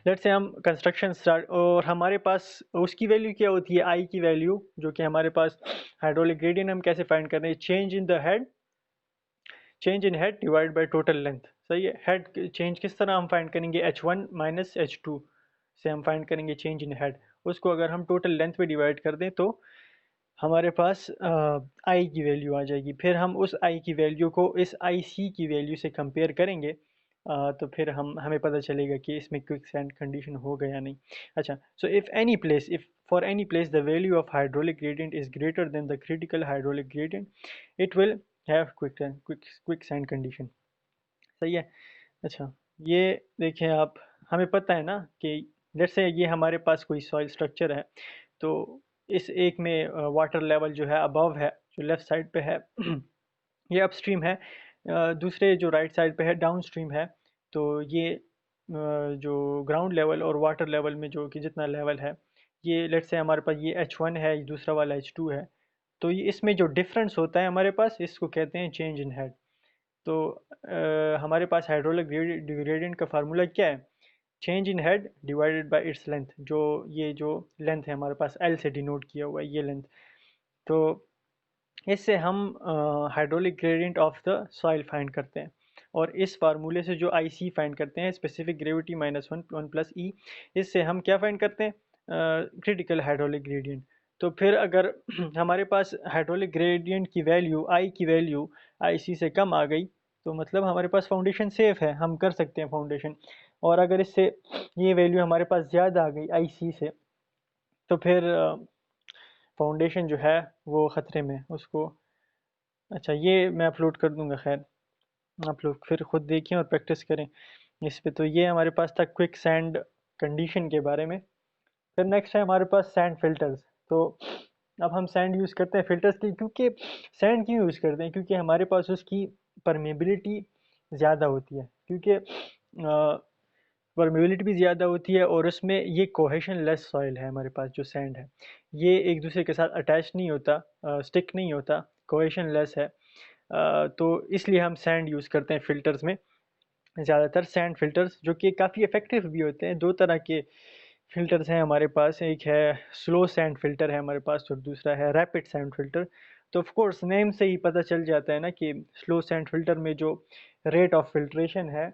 लेट्स से हम कंस्ट्रक्शन स्टार्ट, और हमारे पास उसकी वैल्यू क्या होती है? आई की वैल्यू जो कि हमारे पास हाइड्रोलिक ग्रेडियंट हम कैसे फाइंड कर रहे हैं? Change in the head, change in head divide by total length. सही है। हेड चेंज किस तरह हम फाइंड करेंगे? h1 माइनस h2 से हम फाइंड करेंगे चेंज इन हेड। उसको अगर हम टोटल लेंथ पे डिवाइड कर दें तो हमारे पास आई की वैल्यू आ जाएगी। फिर हम उस आई की वैल्यू को इस आई सी की वैल्यू से कंपेयर करेंगे, तो फिर हमें पता चलेगा कि इसमें क्विक सैंड कंडीशन हो गया या नहीं। अच्छा, so if for any place the value of hydraulic gradient is greater than the critical hydraulic gradient, it will have quick sand condition. सही है। अच्छा, ये देखें आप, हमें पता है ना कि जैसे ये हमारे पास कोई सॉइल स्ट्रक्चर है, तो इस एक में वाटर लेवल जो है अबव है, जो लेफ़्ट साइड पे है ये अपस्ट्रीम है, दूसरे जो राइट साइड पे है डाउनस्ट्रीम है। तो ये जो ग्राउंड लेवल और वाटर लेवल में जो कि जितना लेवल है, ये लेट्स से हमारे पास ये H1 है, ये दूसरा वाला H2 है। तो ये इसमें जो डिफरेंस होता है हमारे पास, इसको कहते हैं चेंज इन हेड। तो हमारे पास हाइड्रोलिक ग्रेडियंट का फार्मूला क्या है? Change in head divided by its length. जो ये जो लेंथ है हमारे पास एल से डिनोट किया हुआ है, ये लेंथ। तो इससे हम hydraulic gradient of the soil find करते हैं। और इस फार्मूले से जो आई सी फाइंड करते हैं, specific gravity minus one plus e, इससे हम क्या फाइंड करते हैं? Critical hydraulic gradient. तो फिर अगर हमारे पास हाइड्रोलिक ग्रेडियंट की वैल्यू, आई की वैल्यू आई सी से कम आ गई, तो मतलब हमारे पास फाउंडेशन सेफ है, हम कर सकते हैं फाउंडेशन। और अगर इससे ये वैल्यू हमारे पास ज़्यादा आ गई आई सी से, तो फिर फाउंडेशन जो है वो ख़तरे में उसको। अच्छा, ये मैं अपलोड कर दूंगा, खैर आप लोग फिर खुद देखें और प्रैक्टिस करें इस पे। तो ये हमारे पास था क्विक सैंड कंडीशन के बारे में। फिर नेक्स्ट है हमारे पास सैंड फिल्टर्स। तो अब हम सैंड यूज़ करते हैं फिल्टर्स की, क्योंकि सैंड क्यों यूज़ करते हैं? क्योंकि हमारे पास उसकी परमेबिलिटी ज़्यादा होती है, क्योंकि परमेबिलिटी भी ज़्यादा होती है और उसमें ये कोहेशन लेस सॉइल है। हमारे पास जो सैंड है ये एक दूसरे के साथ अटैच नहीं होता, स्टिक नहीं होता, कोहेशन लेस है। तो इसलिए हम सैंड यूज़ करते हैं फ़िल्टर्स में ज़्यादातर। सैंड फ़िल्टर्स जो कि काफ़ी इफ़ेक्टिव भी होते हैं। दो तरह के फ़िल्टर्स हैं हमारे पास, एक है स्लो सैंड फ़िल्टर है हमारे पास और दूसरा है रैपिड सैंड फ़िल्टर। तो ऑफ कोर्स नेम से ही पता चल जाता है ना कि स्लो सैंड फ़िल्टर में जो रेट ऑफ फ़िल्ट्रेशन है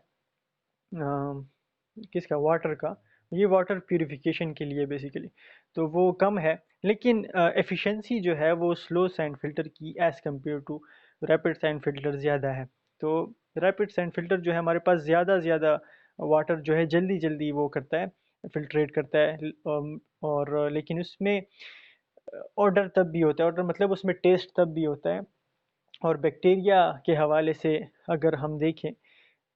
किसका, वाटर का, ये वाटर प्यूरिफिकेशन के लिए बेसिकली, तो वो कम है। लेकिन एफिशिएंसी जो है वो स्लो सैंड फिल्टर की as compare to rapid sand filter ज़्यादा है। तो रैपिड सैंड फिल्टर जो है हमारे पास ज़्यादा वाटर जो है जल्दी जल्दी वो करता है, फिल्ट्रेट करता है। और लेकिन उसमें ऑर्डर तब भी होता है, ऑर्डर मतलब उसमें टेस्ट तब भी होता है। और बैक्टीरिया के हवाले से अगर हम देखें,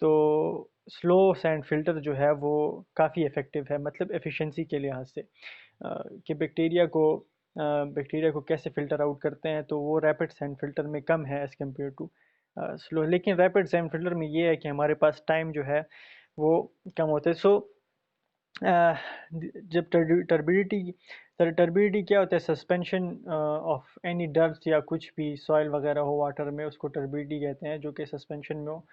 तो स्लो सैंड फिल्टर जो है वो काफ़ी इफ़ेक्टिव है, मतलब एफिशिएंसी के लिहाज से, कि बैक्टीरिया को कैसे फ़िल्टर आउट करते हैं, तो वो रैपिड सैंड फिल्टर में कम है एज़ कम्पेयर टू स्लो। लेकिन रैपिड सैंड फिल्टर में ये है कि हमारे पास टाइम जो है वो कम होता है। सो जब टर्बिडिटी क्या होता है? सस्पेंशन ऑफ एनी डस्ट या कुछ भी सॉइल वगैरह हो वाटर में, उसको टर्बिडिटी कहते हैं, जो कि सस्पेंशन में हो।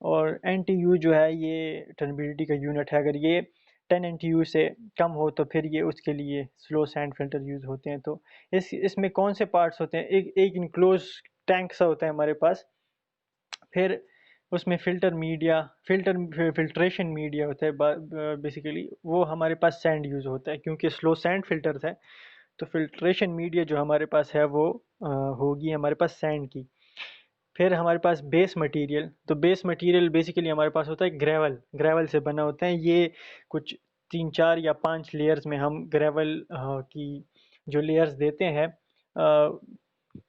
और NTU जो है ये टर्बिडिटी का यूनिट है। अगर ये 10 NTU से कम हो तो फिर ये उसके लिए स्लो सैंड फिल्टर यूज़ होते हैं। तो इसमें कौन से पार्ट्स होते हैं? एक इनक्लोज टैंक सा होता है हमारे पास, फिर उसमें फिल्ट्रेशन मीडिया होता है। बेसिकली वो हमारे पास सैंड यूज़ होता है, क्योंकि स्लो सैंड फिल्टर्स है। तो फिल्ट्रेशन मीडिया जो हमारे पास है वो होगी हमारे पास सैंड की। फिर हमारे पास बेस मटेरियल। तो बेस मटेरियल बेसिकली हमारे पास होता है ग्रेवल से बना होता है। ये कुछ 3 4 या 5 लेयर्स में हम ग्रेवल की जो लेयर्स देते हैं,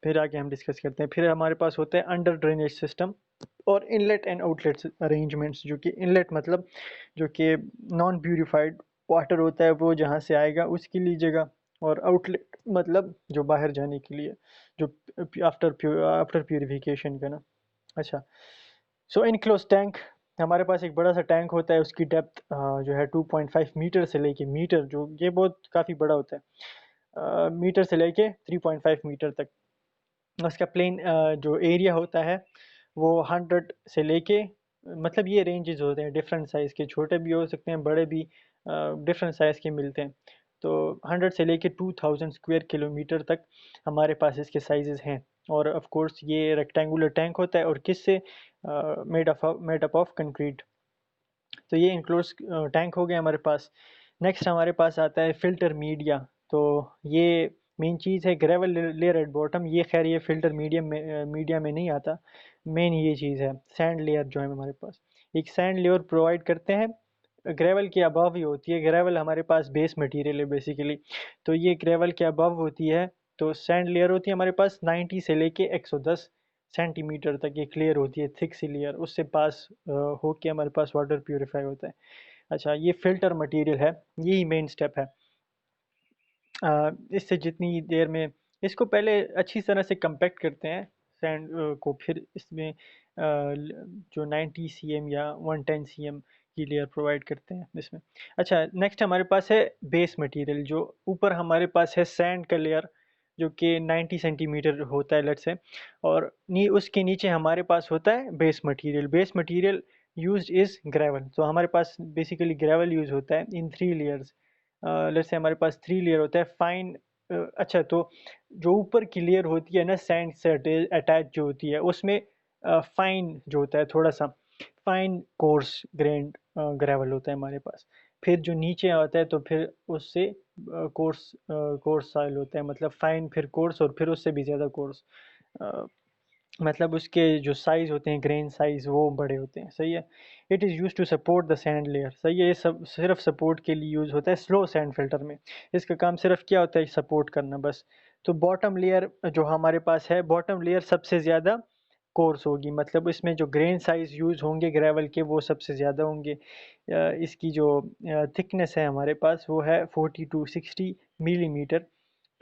फिर आगे हम डिस्कस करते हैं। फिर हमारे पास होता है अंडर ड्रेनेज सिस्टम और इनलेट एंड आउटलेट अरेंजमेंट्स। जो कि इनलेट मतलब जो कि नॉन प्यूरिफाइड वाटर होता है वो जहाँ से आएगा उसके लिए जगह, और आउटलेट मतलब जो बाहर जाने के लिए, जो आफ्टर प्यूरिफिकेशन का ना। अच्छा, सो इनक्लोज टैंक, हमारे पास एक बड़ा सा टैंक होता है, उसकी डेप्थ जो है 2.5 मीटर से लेके मीटर, जो ये बहुत काफ़ी बड़ा होता है, मीटर से लेके 3.5 मीटर तक। उसका प्लेन जो एरिया होता है वो 100 से लेके, मतलब ये रेंजेस होते हैं डिफरेंट साइज़ के, छोटे भी हो सकते हैं, बड़े भी डिफरेंट साइज़ के मिलते हैं। तो 100 से लेके 2000 स्क्वायर किलोमीटर तक हमारे पास इसके साइजेस हैं। और ऑफ कोर्स ये रेक्टेंगुलर टैंक होता है, और किससे मेड अप ऑफ कंक्रीट। तो ये इंक्लोज टैंक हो गया हमारे पास। नेक्स्ट हमारे पास आता है फिल्टर मीडिया। तो ये मेन चीज़ है ग्रेवल लेयर एट बॉटम। ये खैर ये फिल्टर मीडिया में नहीं आता। मेन ये चीज़ है सैंड लेयर जो है हमारे पास, एक सैंड लेयर प्रोवाइड करते हैं, ग्रेवल के अबव ही होती है। ग्रेवल हमारे पास बेस मटेरियल है बेसिकली, तो ये ग्रेवल के अबव होती है। तो सैंड लेयर होती है हमारे पास 90 से लेके 110 सेंटीमीटर तक ये क्लियर होती है, थिक सी लेयर, उससे पास होके हमारे पास वाटर प्यूरिफाई होता है। अच्छा, ये फ़िल्टर मटेरियल है, यही मेन स्टेप है। इससे जितनी देर में इसको पहले अच्छी तरह से कंपैक्ट करते हैं सैंड को, फिर इसमें जो 90 सीएम या 110 सीएम की लेयर प्रोवाइड करते हैं इसमें। अच्छा, नेक्स्ट हमारे पास है बेस मटेरियल। जो ऊपर हमारे पास है सैंड का लेयर जो कि 90 सेंटीमीटर होता है लेट्स से, और उसके नीचे हमारे पास होता है base material. Base material used is gravel. तो हमारे पास बेसिकली ग्रेवल यूज होता है इन 3 लेयर्स। लेट्स से हमारे पास 3 लेयर होता है फाइन। अच्छा, तो जो ऊपर की लेयर होती है ना सैंड से अटैच जो होती है, उसमें फाइन जो होता है, थोड़ा सा फाइन कोर्स ग्रेन्ड ग्रेवल होता है हमारे पास। फिर जो नीचे आता है तो फिर उससे कोर्स कोर्स सॉइल होता है, मतलब फाइन फिर कोर्स और फिर उससे भी ज़्यादा कोर्स। मतलब उसके जो साइज़ होते हैं, ग्रेन साइज़, वो बड़े होते हैं। सही है। It is use to support the sand layer. सही है, ये सब सिर्फ सपोर्ट के लिए यूज़ होता है स्लो सैंड फिल्टर में। इसका काम सिर्फ क्या होता है, सपोर्ट करना बस। तो बॉटम लेयर जो हमारे पास है, बॉटम लेयर सबसे ज़्यादा कोर्स होगी, मतलब इसमें जो ग्रेन साइज़ यूज़ होंगे ग्रेवल के वो सबसे ज़्यादा होंगे। इसकी जो थिकनेस है हमारे पास वो है 40 टू 60 मिलीमीटर।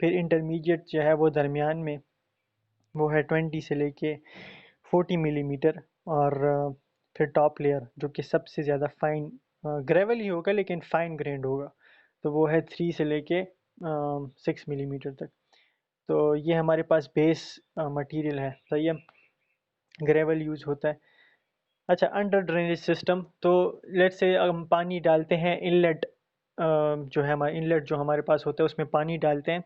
फिर इंटरमीडिएट जो है वो दरमियान में, वो है 20 से लेके 40 मिलीमीटर। और फिर टॉप लेयर जो कि सबसे ज़्यादा फाइन ग्रेवल ही होगा लेकिन फाइन ग्रेन्ड होगा, तो वो है 3 से लेके 6 मिलीमीटर तक। तो ये हमारे पास बेस मटेरियल है। सही है, ग्रेवल यूज़ होता है। अच्छा, अंडर ड्रेनेज सिस्टम। तो लेट्स से हम पानी डालते हैं इनलेट, जो है हमारा इनलेट जो हमारे पास होता है उसमें पानी डालते हैं,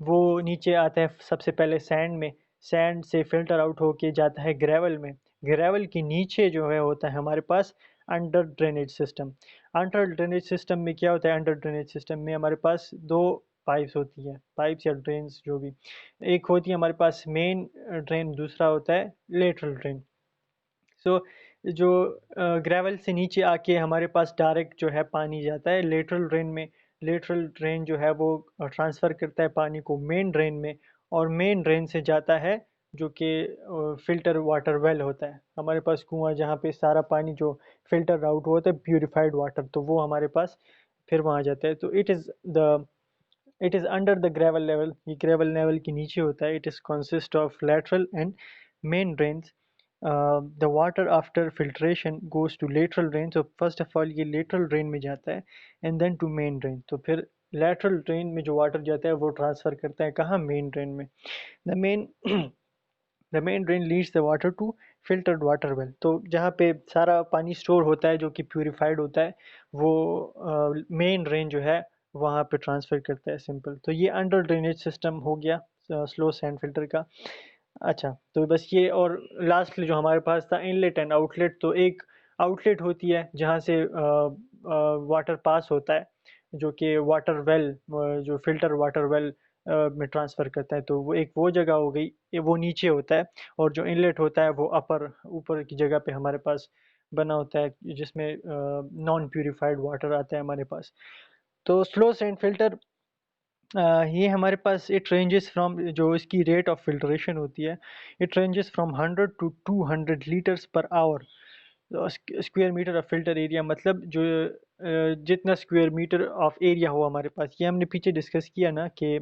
वो नीचे आता है सबसे पहले सैंड में। सैंड से फिल्टर आउट होके जाता है ग्रेवल में। ग्रेवल के नीचे जो है होता है हमारे पास under drainage system. Under drainage system में क्या होता है, अंडर ड्रेनेज सिस्टम में हमारे पास दो पाइप्स होती है, पाइप्स या ड्रेन्स जो भी। एक होती है हमारे पास मेन ड्रेन, दूसरा होता है लेटरल ड्रेन। सो जो ग्रेवल से नीचे आके हमारे पास डायरेक्ट जो है पानी जाता है लेटरल ड्रेन में। लेटरल ड्रेन जो है वो ट्रांसफ़र करता है पानी को मेन ड्रेन में, और मेन ड्रेन से जाता है जो कि फ़िल्टर वाटर वेल होता है हमारे पास, कुआँ जहाँ पे सारा पानी जो फ़िल्टर आउट होता है प्यूरिफाइड वाटर, तो वो हमारे पास फिर वहाँ जाता है। तो it is under the gravel level. ये ग्रेवल लेवल के नीचे होता है। It is consist of lateral and main drains. The water after filtration goes to lateral drain. तो फर्स्ट ऑफ ऑल ये लेटरल ड्रेन में जाता है and then to main drain. तो फिर लेटरल ड्रेन में जो वाटर जाता है वो ट्रांसफ़र करता है कहाँ, मेन ड्रेन में। The main the main drain leads the water to filtered water well. तो जहाँ पे सारा पानी स्टोर होता है जो कि प्यूरिफाइड होता है, वो मेन ड्रेन जो है वहाँ पे ट्रांसफ़र करता है। सिंपल। तो ये अंडर ड्रेनेज सिस्टम हो गया स्लो सैंड फिल्टर का। अच्छा, तो बस ये, और लास्ट जो हमारे पास था इनलेट एंड आउटलेट। तो एक आउटलेट होती है जहाँ से वाटर पास होता है, जो कि वाटर वेल, जो फ़िल्टर वाटर वेल में ट्रांसफ़र करता है। तो वो एक वो जगह हो गई, ये वो नीचे होता है। और जो इनलेट होता है वो ऊपर की जगह पे हमारे पास बना होता है, जिसमें नॉन प्यूरिफाइड वाटर आता है हमारे पास। तो स्लो सैंड फिल्टर, ये हमारे पास इट रेंजेस फ्रॉम, जो इसकी रेट ऑफ फिल्ट्रेशन होती है, it ranges from 100 to 200 litres per hour square metre of filter area. मतलब जो जितना स्क्वायर मीटर ऑफ एरिया हो हमारे पास, ये हमने पीछे डिस्कस किया ना कि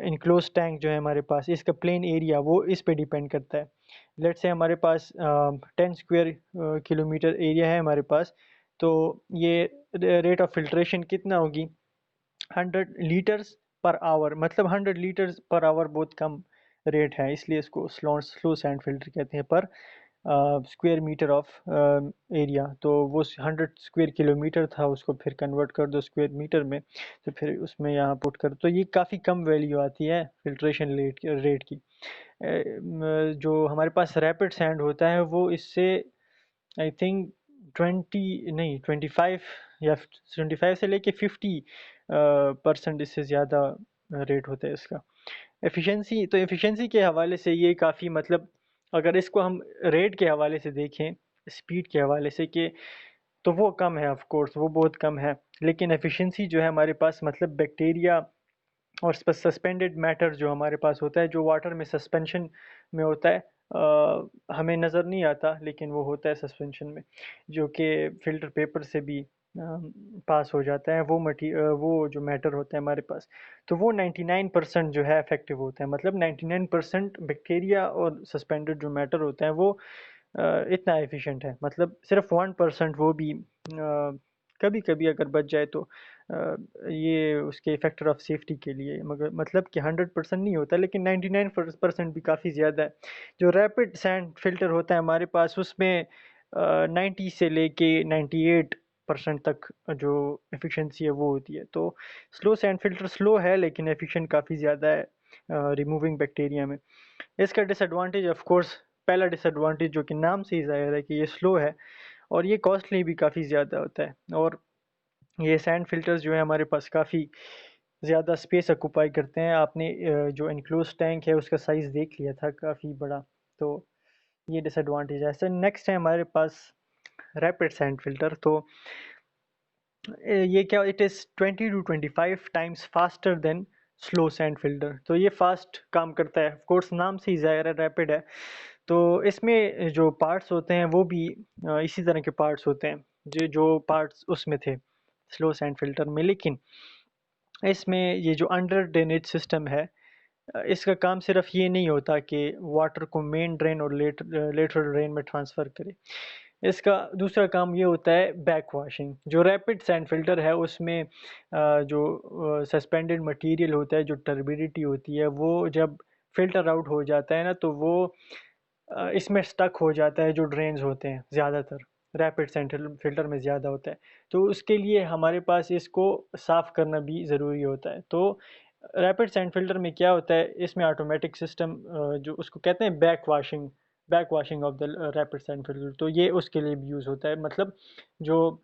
इनक्लोज टैंक जो है हमारे पास, इसका प्लेन एरिया वो इस पे डिपेंड करता है। लेट्स से हमारे पास 10 स्क्वायर किलोमीटर एरिया है हमारे पास, तो ये रेट ऑफ फिल्ट्रेशन कितना होगी, 100 लीटर्स पर आवर। मतलब 100 लीटर्स पर आवर बहुत कम रेट है, इसलिए इसको स्लो सैंड फिल्टर कहते हैं पर स्क्वायर मीटर ऑफ एरिया। तो वो 100 स्क्वायर किलोमीटर था, उसको फिर कन्वर्ट कर दो स्क्वायर मीटर में, तो फिर उसमें यहाँ पुट कर, तो ये काफ़ी कम वैल्यू आती है फिल्ट्रेशन रेट की। जो हमारे पास रैपिड सैंड होता है वो इससे आई थिंक 25 या 25 से लेके 50% इससे ज़्यादा रेट होता है इसका। एफिशिएंसी, तो एफिशिएंसी के हवाले से ये काफ़ी, मतलब अगर इसको हम रेट के हवाले से देखें, स्पीड के हवाले से, कि तो वो कम है, ऑफ कोर्स वो बहुत कम है। लेकिन एफिशिएंसी जो है हमारे पास, मतलब बैक्टीरिया और सस्पेंडेड मैटर जो हमारे पास होता है, जो वाटर में सस्पेंशन में होता है, हमें नज़र नहीं आता, लेकिन वो होता है सस्पेंशन में, जो कि फ़िल्टर पेपर से भी पास हो जाता है। वो जो मैटर होता है हमारे पास, तो वो 99% जो है इफ़ेक्टिव होता है। मतलब 99% बैक्टीरिया और सस्पेंडेड जो मैटर होता है वो इतना एफिशिएंट है। मतलब सिर्फ 1% वो भी कभी कभी अगर बच जाए तो ये उसके फैक्टर ऑफ सेफ्टी के लिए, मगर मतलब कि 100% नहीं होता, लेकिन 99% भी काफ़ी ज़्यादा है। जो रैपिड सैंड फिल्टर होता है हमारे पास, उसमें 90 से लेके 98% तक जो एफिशिएंसी है वो होती है। तो स्लो सैंड फिल्टर स्लो है, लेकिन एफिशिएंट काफ़ी ज़्यादा है रिमूविंग बैक्टीरिया में। इसका डिसएडवांटेज ऑफ कोर्स, पहला डिसएडवांटेज जो कि नाम से ही ज़ाहिर है कि ये स्लो है, और ये कॉस्टली भी काफ़ी ज़्यादा होता है। और ये सैंड फिल्टर्स जो है हमारे पास काफ़ी ज़्यादा स्पेस ऑक्यूपाई करते हैं। आपने जो इनक्लोज टैंक है उसका साइज़ देख लिया था, काफ़ी बड़ा। तो ये डिसएडवांटेज है। सर नेक्स्ट है हमारे पास रैपिड सैंड फिल्टर। तो ये क्या, it is 20 to 25 times faster than slow sand filter. तो ये फास्ट काम करता है, ऑफ कोर्स नाम से ही ज़ाहिर है रैपिड है। तो इसमें जो पार्ट्स होते हैं वो भी इसी तरह के पार्ट्स होते हैं जो पार्ट्स उसमें थे स्लो सैंड फिल्टर में। लेकिन इसमें ये जो अंडर ड्रेनेज सिस्टम है, इसका काम सिर्फ ये नहीं होता कि वाटर को मेन ड्रेन और लेटरल ड्रेन में ट्रांसफ़र करे। इसका दूसरा काम ये होता है बैक वॉशिंग। जो रैपिड सैंड फिल्टर है उसमें जो सस्पेंडेड मटेरियल होता है, जो टर्बिडिटी होती है, वो जब फ़िल्टर आउट हो जाता है ना, तो वो इसमें स्टक हो जाता है, जो ड्रेन्स होते हैं ज़्यादातर रैपिड सैंड फिल्टर में ज़्यादा होता है। तो उसके लिए हमारे पास इसको साफ़ करना भी ज़रूरी होता है। तो रैपिड सैंड फिल्टर में क्या होता है, इसमें ऑटोमेटिक सिस्टम जो उसको कहते हैं back washing of the rapid sand filter, तो ये उसके लिए भी यूज़ होता है। मतलब जो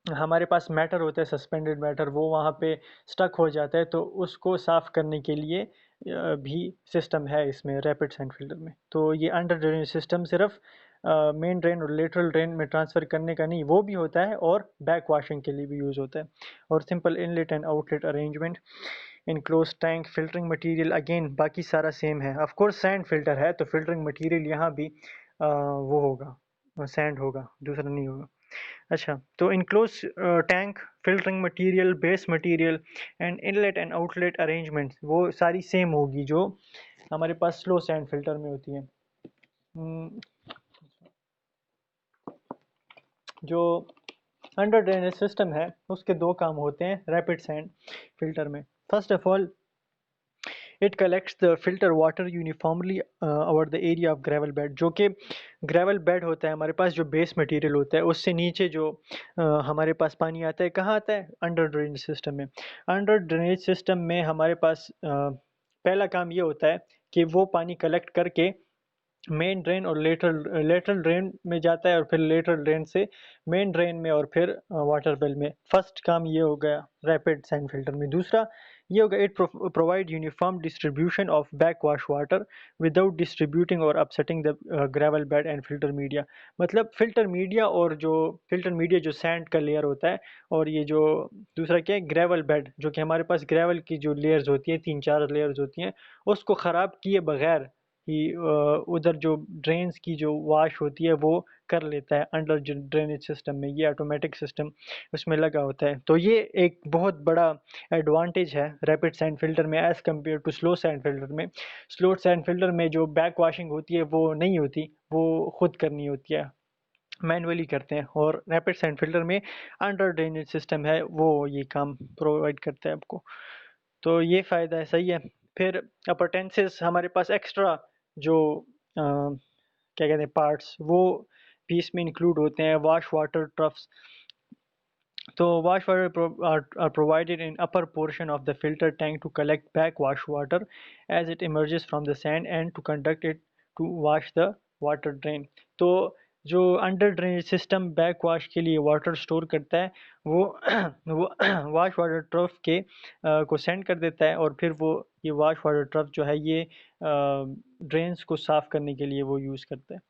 हमारे पास मैटर होता है, सस्पेंडेड मैटर, वो वहाँ पे स्टक हो जाता है, तो उसको साफ़ करने के लिए भी सिस्टम है इसमें रैपिड सैंड फिल्टर में। तो ये अंडर ड्रेनेज सिस्टम सिर्फ मेन ड्रेन और लेटरल ड्रेन में ट्रांसफ़र करने का नहीं, वो भी होता है, और बैक वॉशिंग के लिए भी यूज़ होता है। और simple inlet and outlet arrangement, enclose tank, filtering material again बाकी सारा सेम है। ऑफ कोर्स सैंड फिल्टर है तो फिल्टरिंग मटेरियल यहाँ भी वो होगा, सैंड होगा, दूसरा नहीं होगा। अच्छा, तो enclose tank, filtering material, base material and inlet and outlet arrangement वो सारी सेम होगी जो हमारे पास स्लो सैंड फिल्टर में होती है। जो अंडर ड्रेनेज सिस्टम है उसके दो काम होते हैं रैपिड सैंड फिल्टर में। First of all, it collects the filter water uniformly over the area of gravel bed. जो कि ग्रेवल बेड होता है हमारे पास, जो बेस मटेरियल होता है, उससे नीचे जो हमारे पास पानी आता है, कहाँ आता है, अंडर ड्रेनेज सिस्टम में। अंडर ड्रेनेज सिस्टम में हमारे पास पहला काम ये होता है कि वो पानी कलेक्ट करके मेन ड्रेन और लेटरल ड्रेन में जाता है, और फिर लेटरल ड्रेन से मेन ड्रेन में, और फिर वाटर वेल में। फर्स्ट काम ये हो गया रैपिड सैंड फिल्टर में। दूसरा ये होगा, it provide uniform distribution of back wash water without distributing और upsetting the gravel bed and filter media. मतलब फिल्टर मीडिया जो सैंड का लेयर होता है, और ये जो दूसरा क्या है, ग्रेवल बेड, जो कि हमारे पास ग्रेवल की जो लेयर्स होती है, 3-4 लेयर्स होती हैं, उसको ख़राब किए बगैर कि उधर जो ड्रेन्स की जो वॉश होती है वो कर लेता है अंडर ड्रेनेज सिस्टम में। ये ऑटोमेटिक सिस्टम उसमें लगा होता है। तो ये एक बहुत बड़ा एडवांटेज है रैपिड सैंड फिल्टर में as compare to slow sand filter में। स्लो सैंड फिल्टर में जो बैक वॉशिंग होती है वो नहीं होती, वो खुद करनी होती है, मैनुअली करते हैं। और रैपिड सैंड फिल्टर में अंडर ड्रेनेज सिस्टम है, वो ये काम प्रोवाइड करता है आपको। तो ये फ़ायदा है, सही है। फिर अपर्टेंसेस हमारे पास एक्स्ट्रा जो क्या कहते हैं पार्ट्स, वो भी इसमें इंक्लूड होते हैं। वॉश वाटर ट्रफ्स, तो wash water are provided in upper portion of the filter tank to collect back wash water as it emerges from the sand and to conduct it to wash the water drain। तो जो under drainage system back wash के लिए water store करता है, वो वो wash water trough के को सेंड कर देता है, और फिर वो ये वॉश वाटर ट्रफ जो है ये ड्रेन्स को साफ़ करने के लिए वो यूज़ करता है।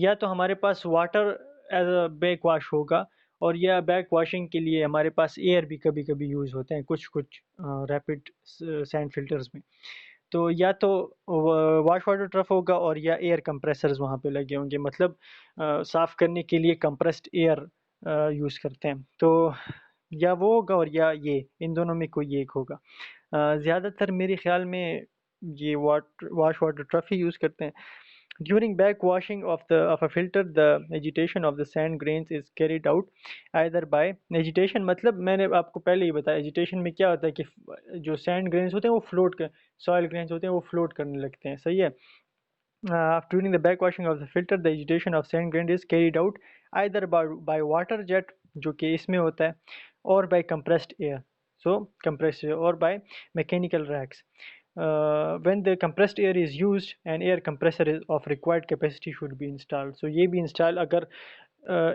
या तो हमारे पास water as a back wash होगा, और यह बैक वॉशिंग के लिए हमारे पास एयर भी कभी-कभी यूज़ होते हैं कुछ-कुछ रैपिड सैंड फिल्टर्स में। तो या तो वॉश वाटर ट्रफ होगा और या एयर कंप्रेसर्स वहाँ पे लगे होंगे, मतलब साफ़ करने के लिए कंप्रेस्ड एयर यूज़ करते हैं। तो या वो होगा और या ये, इन दोनों में कोई एक होगा। ज़्यादातर मेरे ख़्याल में ये वॉश वाटर ट्रफ ही यूज़ करते हैं। During backwashing of a filter, the agitation of the sand grains is carried out either by agitation, मतलब मैंने आपको पहले ही बताया agitation में क्या होता है कि जो sand grains होते हैं वो float कर, soil grains होते हैं वो float करने लगते हैं, सही है। During the backwashing of the filter, the agitation of sand grain is carried out either by water jet, जो कि इसमें होता है, or by compressed air, so compressed air, or by mechanical racks. When the compressed air is used, an air compressor is of required capacity should be installed. So ये भी install अगर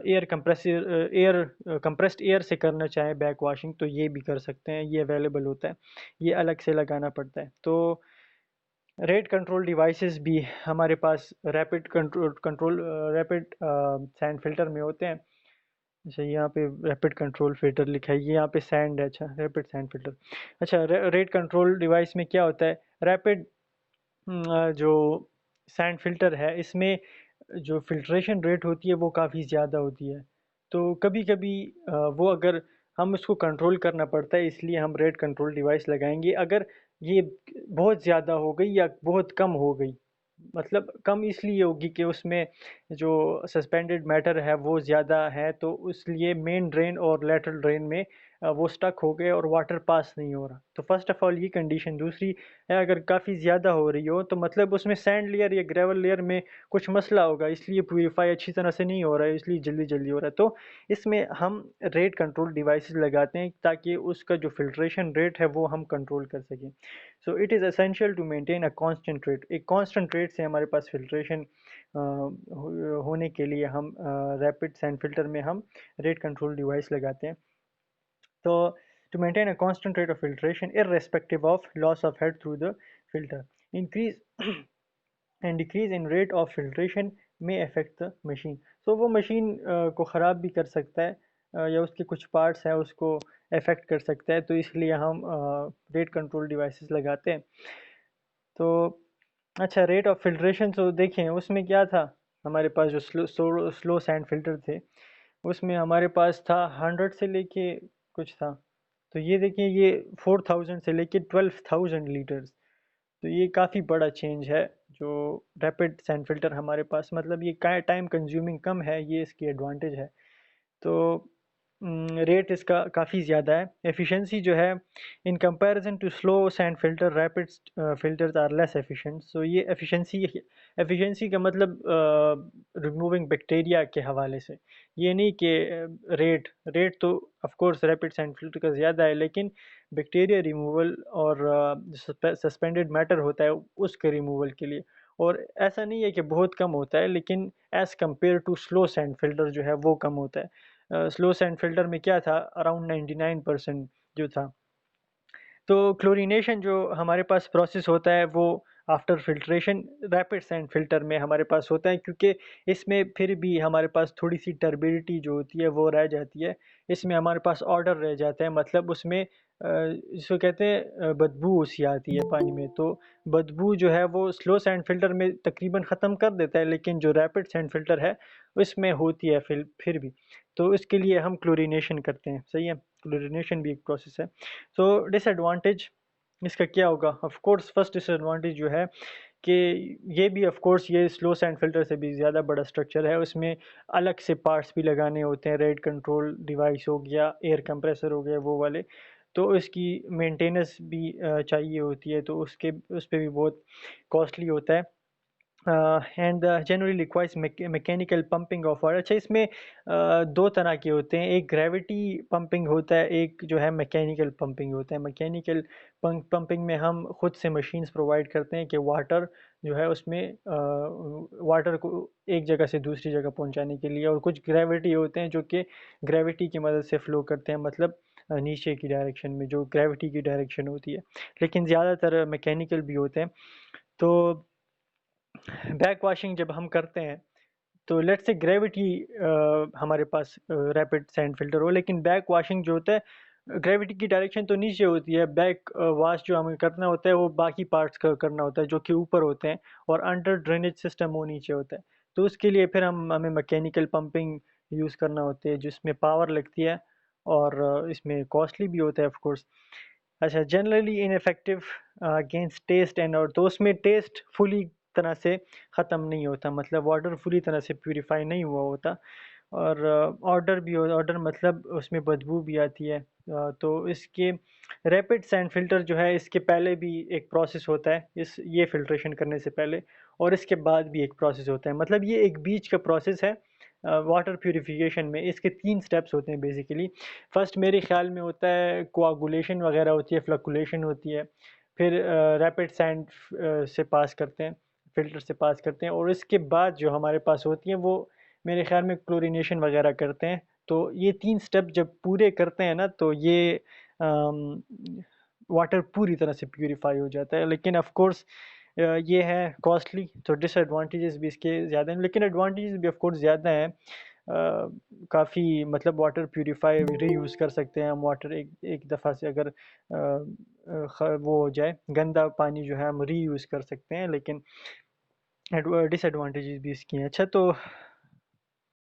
air compressor air compressed air से करना चाहें back washing तो ये भी कर सकते हैं, ये अवेलेबल होता है, ये अलग से लगाना पड़ता है। तो रेट कंट्रोल डिवाइसेस भी हमारे पास रैपिड सैंड फिल्टर में होते हैं। अच्छा, यहाँ पे रैपिड कंट्रोल फिल्टर लिखा है, ये यहाँ पे सैंड है। अच्छा, रैपिड सैंड फिल्टर। अच्छा, रेट कंट्रोल डिवाइस में क्या होता है, रैपिड जो सैंड फिल्टर है इसमें जो फिल्ट्रेशन रेट होती है वो काफ़ी ज़्यादा होती है। तो कभी कभी वो अगर हम उसको कंट्रोल करना पड़ता है, इसलिए हम रेट कंट्रोल डिवाइस लगाएंगे। अगर ये बहुत ज़्यादा हो गई या बहुत कम हो गई, मतलब कम इसलिए होगी कि उसमें जो सस्पेंडेड मैटर है वो ज़्यादा है, तो इसलिए मेन ड्रेन और लेटरल ड्रेन में वो स्टक हो गए और वाटर पास नहीं हो रहा। तो फर्स्ट ऑफ ऑल ये कंडीशन। दूसरी है, अगर काफ़ी ज़्यादा हो रही हो तो मतलब उसमें सैंड लेयर या ग्रेवल लेयर में कुछ मसला होगा, इसलिए प्यूरीफाई अच्छी तरह से नहीं हो रहा है, इसलिए जल्दी जल्दी हो रहा है। तो इसमें हम रेट कंट्रोल डिवाइसेस लगाते हैं ताकि उसका जो फिल्ट्रेशन रेट है वो हम कंट्रोल कर सकें। So it is essential to maintain a constant rate. एक कांस्टेंट रेट से हमारे पास फिल्ट्रेशन होने के लिए हम रैपिड सैंड फिल्टर में हम रेट कंट्रोल डिवाइस लगाते हैं। So to maintain a constant rate of filtration irrespective of loss of head through the filter, increase and decrease in rate of filtration may affect the machine. So वो machine को ख़राब भी कर सकता है, या उसके कुछ पार्ट्स हैं उसको अफेक्ट कर सकता है, तो इसलिए हम रेट कंट्रोल डिवाइसेस लगाते हैं। तो अच्छा, रेट ऑफ फिल्ट्रेशन तो देखें उसमें क्या था, हमारे पास जो स्लो सैंड फिल्टर थे उसमें हमारे पास था 100 से लेके कुछ था। तो ये देखिए, ये 4000 से लेके 12,000 लीटर्स। तो ये काफ़ी बड़ा चेंज है जो रैपिड सैंड फिल्टर हमारे पास, मतलब ये टाइम कंज्यूमिंग कम है, ये इसकी एडवांटेज है। तो रेट इसका काफ़ी ज़्यादा है। एफिशिएंसी जो है, in comparison to slow sand filter rapid filters are less efficient. So ये एफिशिएंसी का मतलब रिमूविंग बैक्टीरिया के हवाले से, ये नहीं कि रेट रेट तो of course rapid sand filter का ज़्यादा है, लेकिन बैक्टीरिया रिमूवल और सस्पेंडेड मैटर होता है उसके रिमूवल के लिए, और ऐसा नहीं है कि बहुत कम होता है, लेकिन as compare to slow sand filter जो है वो कम होता है। स्लो सैंड फिल्टर में क्या था, अराउंड 99% जो था। तो क्लोरीनेशन जो हमारे पास प्रोसेस होता है वो after filtration rapid sand filter में हमारे पास होता है, क्योंकि इसमें फिर भी हमारे पास थोड़ी सी टर्बिडिटी जो होती है वो रह जाती है, इसमें हमारे पास ऑर्डर रह जाता है, मतलब उसमें जिसको कहते हैं बदबू सी आती है पानी में। तो बदबू जो है वो स्लो सैंड फिल्टर में तकरीबन ख़त्म कर देता है, लेकिन जो रैपिड सैंड फिल्टर है उसमें होती है फिर भी। तो इसके लिए हम क्लोरीनेशन करते हैं, सही है, क्लोरीनेशन भी एक प्रोसेस है। तो डिसएडवांटेज इसका क्या होगा, ऑफ कोर्स फर्स्ट डिसएडवांटेज जो है कि ये भी ऑफ कोर्स ये स्लो सैंड फिल्टर से भी ज़्यादा बड़ा स्ट्रक्चर है, उसमें अलग से पार्ट्स भी लगाने होते हैं, रेट कंट्रोल डिवाइस हो गया, एयर कंप्रेसर हो गया, वो वाले। तो इसकी मेंटेनेंस भी चाहिए होती है, तो उस पे भी बहुत कॉस्टली होता है। And generally requires mechanical pumping of water. अच्छा, इसमें दो तरह के होते हैं, एक ग्रेविटी पंपिंग होता है, एक जो है मैकेनिकल पंपिंग होता है। मैकेनिकल पंपिंग में हम खुद से मशीन्स प्रोवाइड करते हैं कि वाटर जो है उसमें वाटर को एक जगह से दूसरी जगह पहुंचाने के लिए, और कुछ ग्रेविटी होते हैं जो कि ग्रेविटी की मदद से फ़्लो करते हैं, मतलब नीचे की डायरेक्शन में जो ग्रेविटी की डायरेक्शन होती है, लेकिन ज़्यादातर मैकेनिकल भी होते हैं। तो बैक वॉशिंग जब हम करते हैं तो लेट्स से ग्रेविटी हमारे पास रैपिड सैंड फिल्टर हो, लेकिन बैक वॉशिंग जो होता है ग्रेविटी की डायरेक्शन तो नीचे होती है, बैक वाश जो हमें करना होता है वो बाकी पार्ट्स का करना होता है जो कि ऊपर होते हैं, और अंडर ड्रेनेज सिस्टम वो नीचे होता है। तो उसके लिए फिर हमें मैकेनिकल पंपिंग यूज़ करना होती है जिसमें पावर लगती है, और इसमें कॉस्टली भी होता है ऑफ कोर्स। अच्छा, generally ineffective against taste and, और तो उसमें टेस्ट फुली तरह से ख़त्म नहीं होता, मतलब वाटर फुली तरह से प्यूरिफाई नहीं हुआ होता। और ऑर्डर भी हो, ऑर्डर मतलब उसमें बदबू भी आती है। तो इसके रैपिड सैंड फ़िल्टर जो है, इसके पहले भी एक प्रोसेस होता है, इस ये फ़िल्ट्रेशन करने से पहले, और इसके बाद भी एक प्रोसेस होता है, मतलब ये एक बीच का प्रोसेस है। वाटर प्यूरिफिकेशन में इसके 3 स्टेप्स होते हैं बेसिकली। फर्स्ट मेरे ख़्याल में होता है कोआगुलेशन वगैरह होती है, फ्लक्चुएशन होती है, फिर रैपिड सैंड से पास करते हैं, फ़िल्टर से पास करते हैं, और इसके बाद जो हमारे पास होती हैं वो मेरे ख़्याल में क्लोरीनेशन वगैरह करते हैं। तो ये 3 स्टेप जब पूरे करते हैं ना, तो ये वाटर पूरी तरह से प्यूरिफ़ाई हो जाता है। लेकिन ऑफ़ कोर्स ये है कॉस्टली, तो डिसएडवांटेजेस भी इसके ज़्यादा हैं, लेकिन एडवांटेजेस भी ऑफ़ कोर्स ज़्यादा हैं। काफ़ी मतलब वाटर प्यूरिफ़ाई रीयूज़ कर सकते हैं हम, वाटर एक एक दफ़ा से अगर वो हो जाए, गंदा पानी जो है हम रीयूज़ कर सकते हैं, लेकिन डिसएडवांटेजेस भी इसकी हैं। अच्छा, तो